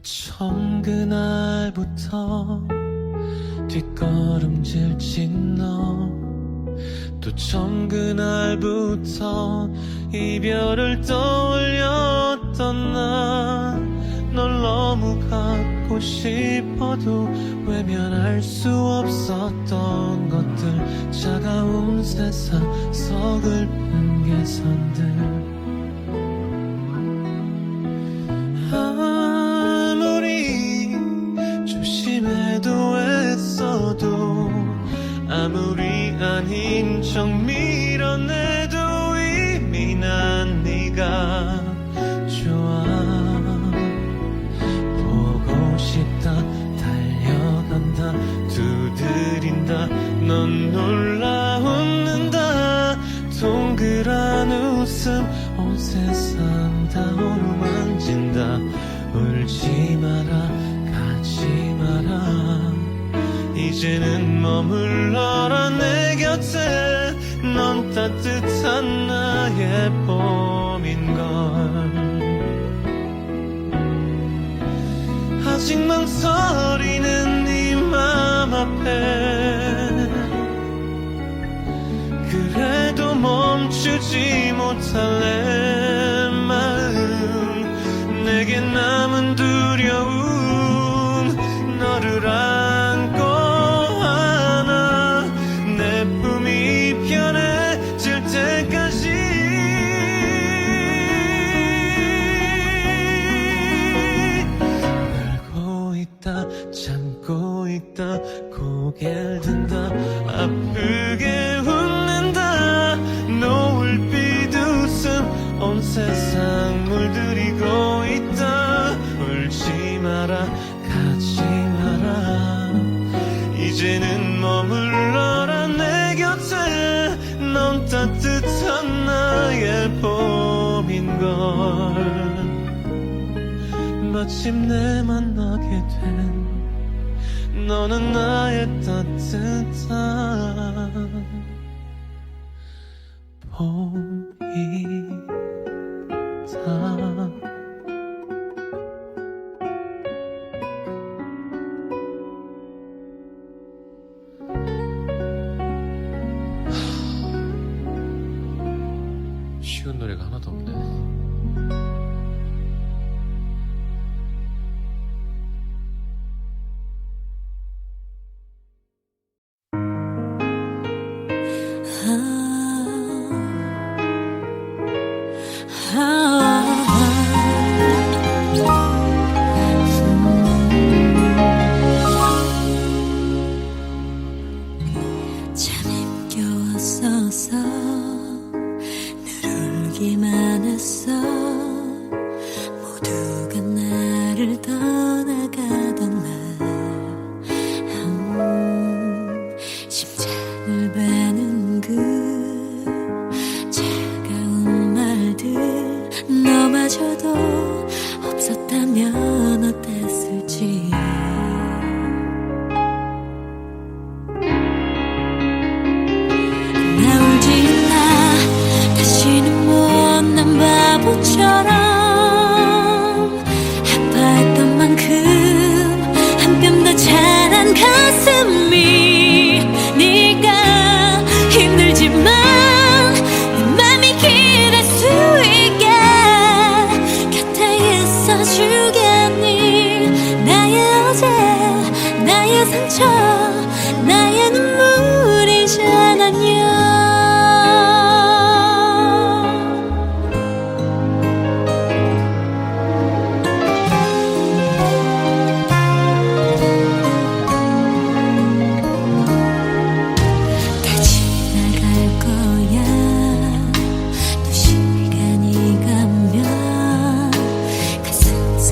처음 그날부터 뒷걸음질친 너. 또 처음 그날부터 이별을 떠올렸던 나. 널 너무 갖고 싶어도 외면할 수 없었던 것들. 차가운 세상 서글픈 개선들. 아무리 조심해도 애써도 아무리 아닌 척 밀어내도 이미 난 네가 좋아. 보고 싶다 달려간다 두드린다 넌 놀라 웃는다. 동그란 웃음 온 세상 다 어루만진다. 울지 마라 가지 마라 이제는 머물러라 내 곁에. 넌 따뜻한 나의 봄인걸. 아직 망설이는 네 맘 앞에 그래도 멈추지 못할래. 마음 내게 남은 두 마침내 만나게 된 너는 나의 따뜻한 봄이다. 쉬운 노래가 하나도 없네. 참 힘겨웠어서 늘 울기만 했어. 모두가 나를 떠나가던 날 심장을 베는 그 차가운 말들 너마저도 없었다면 어땠을지. 나 울지 마 다시는 못난 바보처럼. 아파했던 만큼 한 뼘 더 자란 가슴이 네가 힘들지만 네 맘이 기댈 수 있게 곁에 있어주겠니. 나의 어제 나의 상처 나의 눈물이잖아요. 다 지나갈 거야. 또 시간이 가면 가슴 속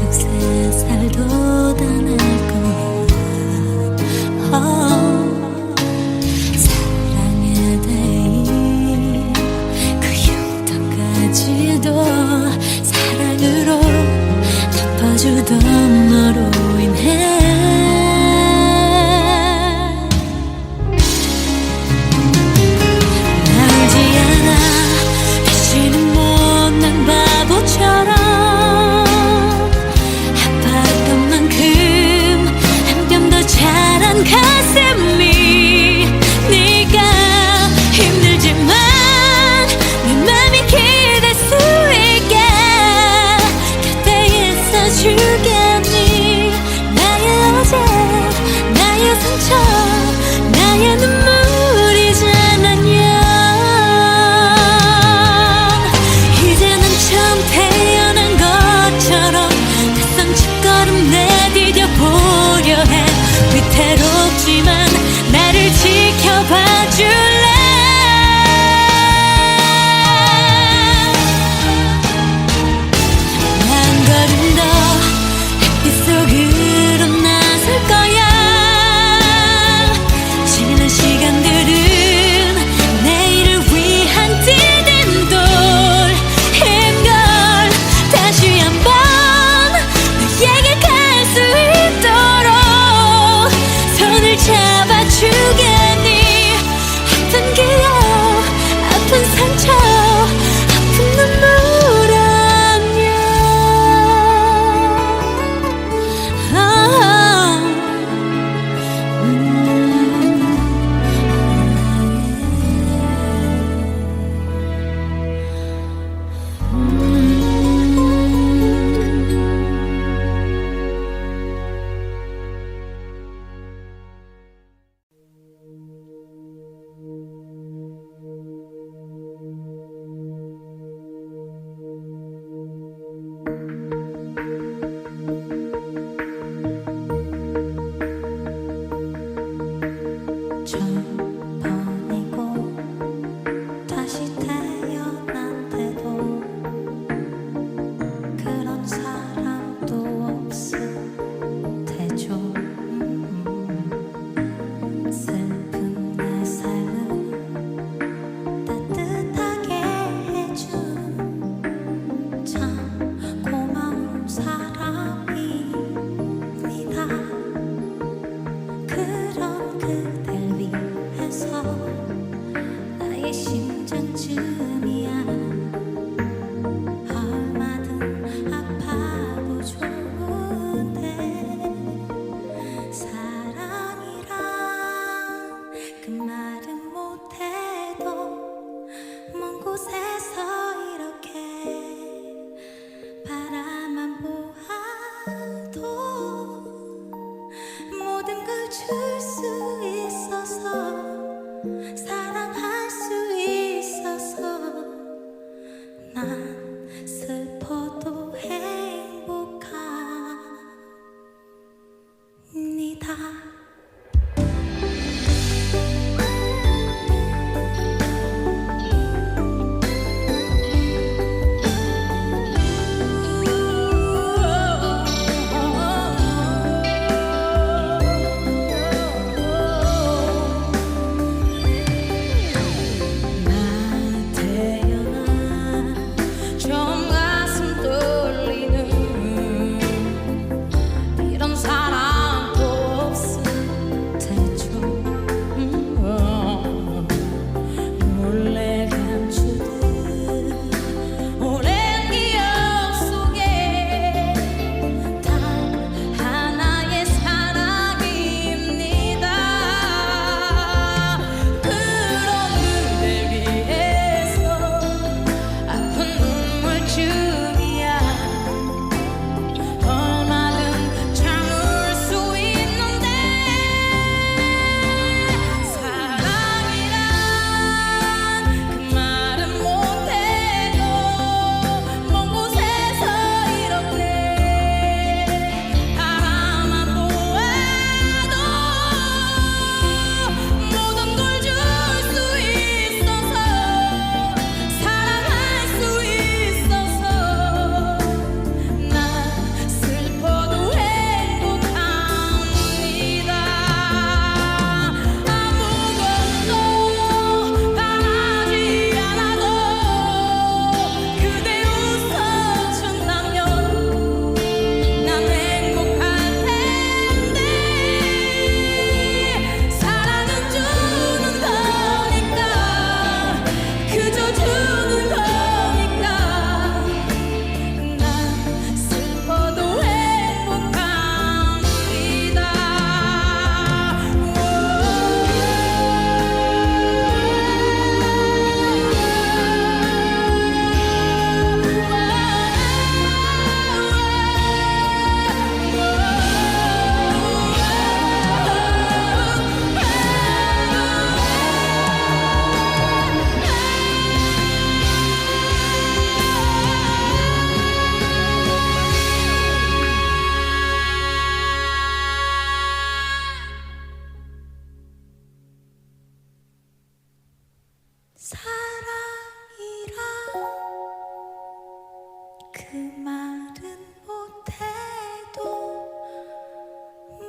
말은 못해도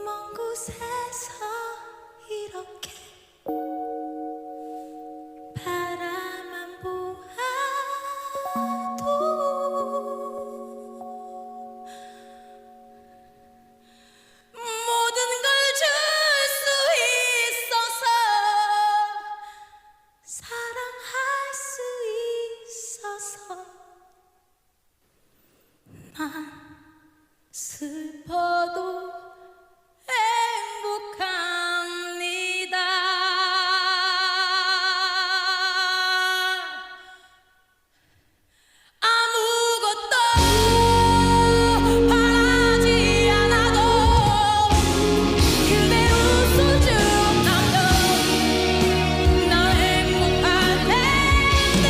먼 곳에서 이렇게 바라만 보아도 모든 걸 줄 수 있어서 사랑할 수 있어서 난 슬퍼도 행복합니다. 아무것도 바라지 않아도 그대 웃어준다면 나 행복할 텐데.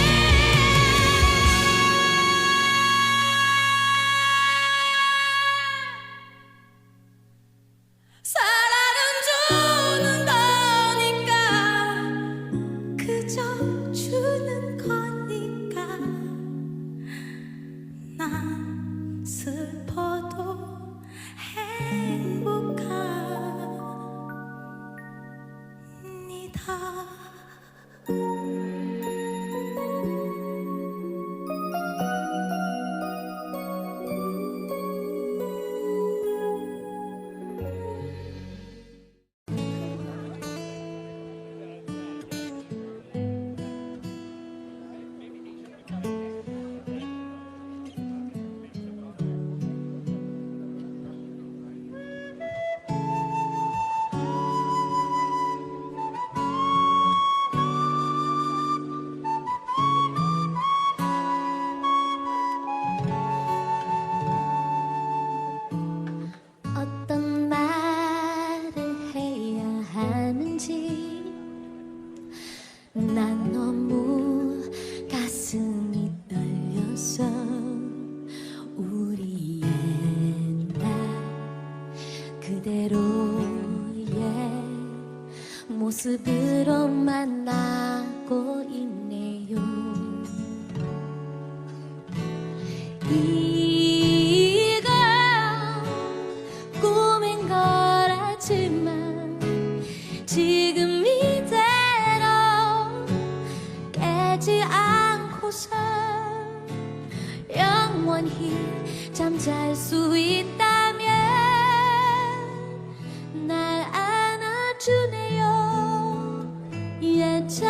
사랑은 주는 거니까 그저 주는 거니까 난 슬퍼도 행복합니다. 어떤 말을 해야 하는지 난 너무 가슴이 떨려서 우리의 날 그대로의 모습으로 만나고 있네요. 이건 꿈인 거라지만 지금 이대로 깨지 않고서 영원히 잠잘 수 있다면 날 안아주네요. 예전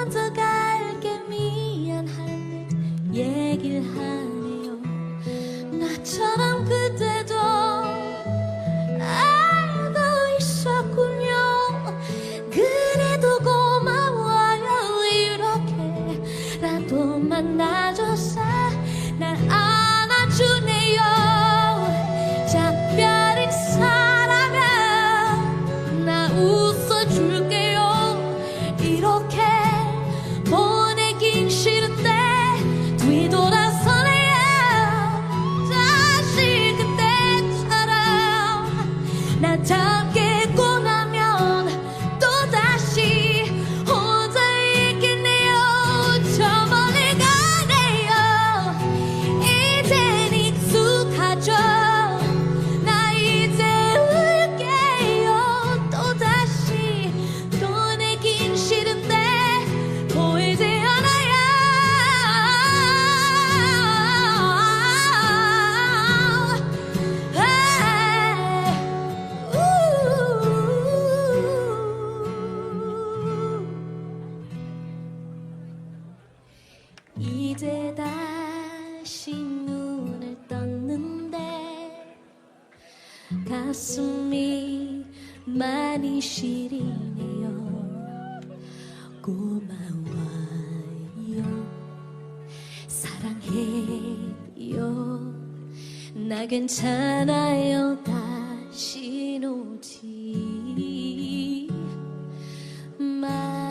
먼저 갈게 미안한 얘기를 하네요. 나처럼 그때도 알고 있었군요. 그래도 고마워요. 이렇게라도 만나줘서 날 안아주네요. 작별인 사람은 나 웃어줄게요. 이렇게 보내긴 싫은데 뒤돌아서네요. 다시 그때처럼 나 잠겠고 나면 또다시 혼자 있겠네요. 저 멀리 가네요. 이젠 익숙하죠. 나 이제 울게요. 또다시 보내긴 싫은데 보이지 않아요. 이제 다시 눈을 떴는데 가슴이 많이 시리네요. 고마워요. 사랑해요. 나 괜찮아요. 다시 오지 말아요.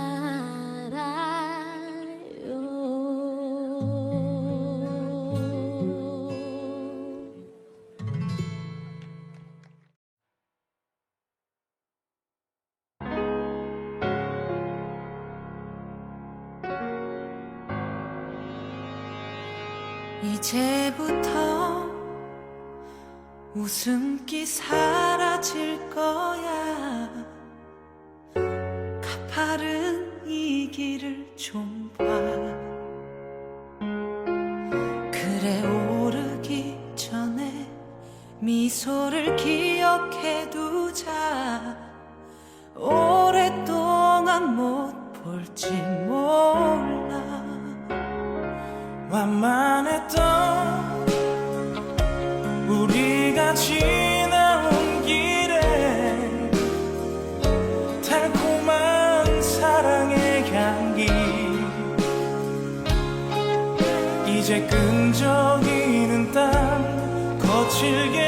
이제부터 웃음기 사라질 거야. 가파른 이 길을 좀 봐. 그래 오르기 전에 미소를 기억해 두자. 오랫동안 못 볼지 몰라. 완만했던 우리가 지나온 길에 달콤한 사랑의 향기. 이제 끈적이는 땀 거칠게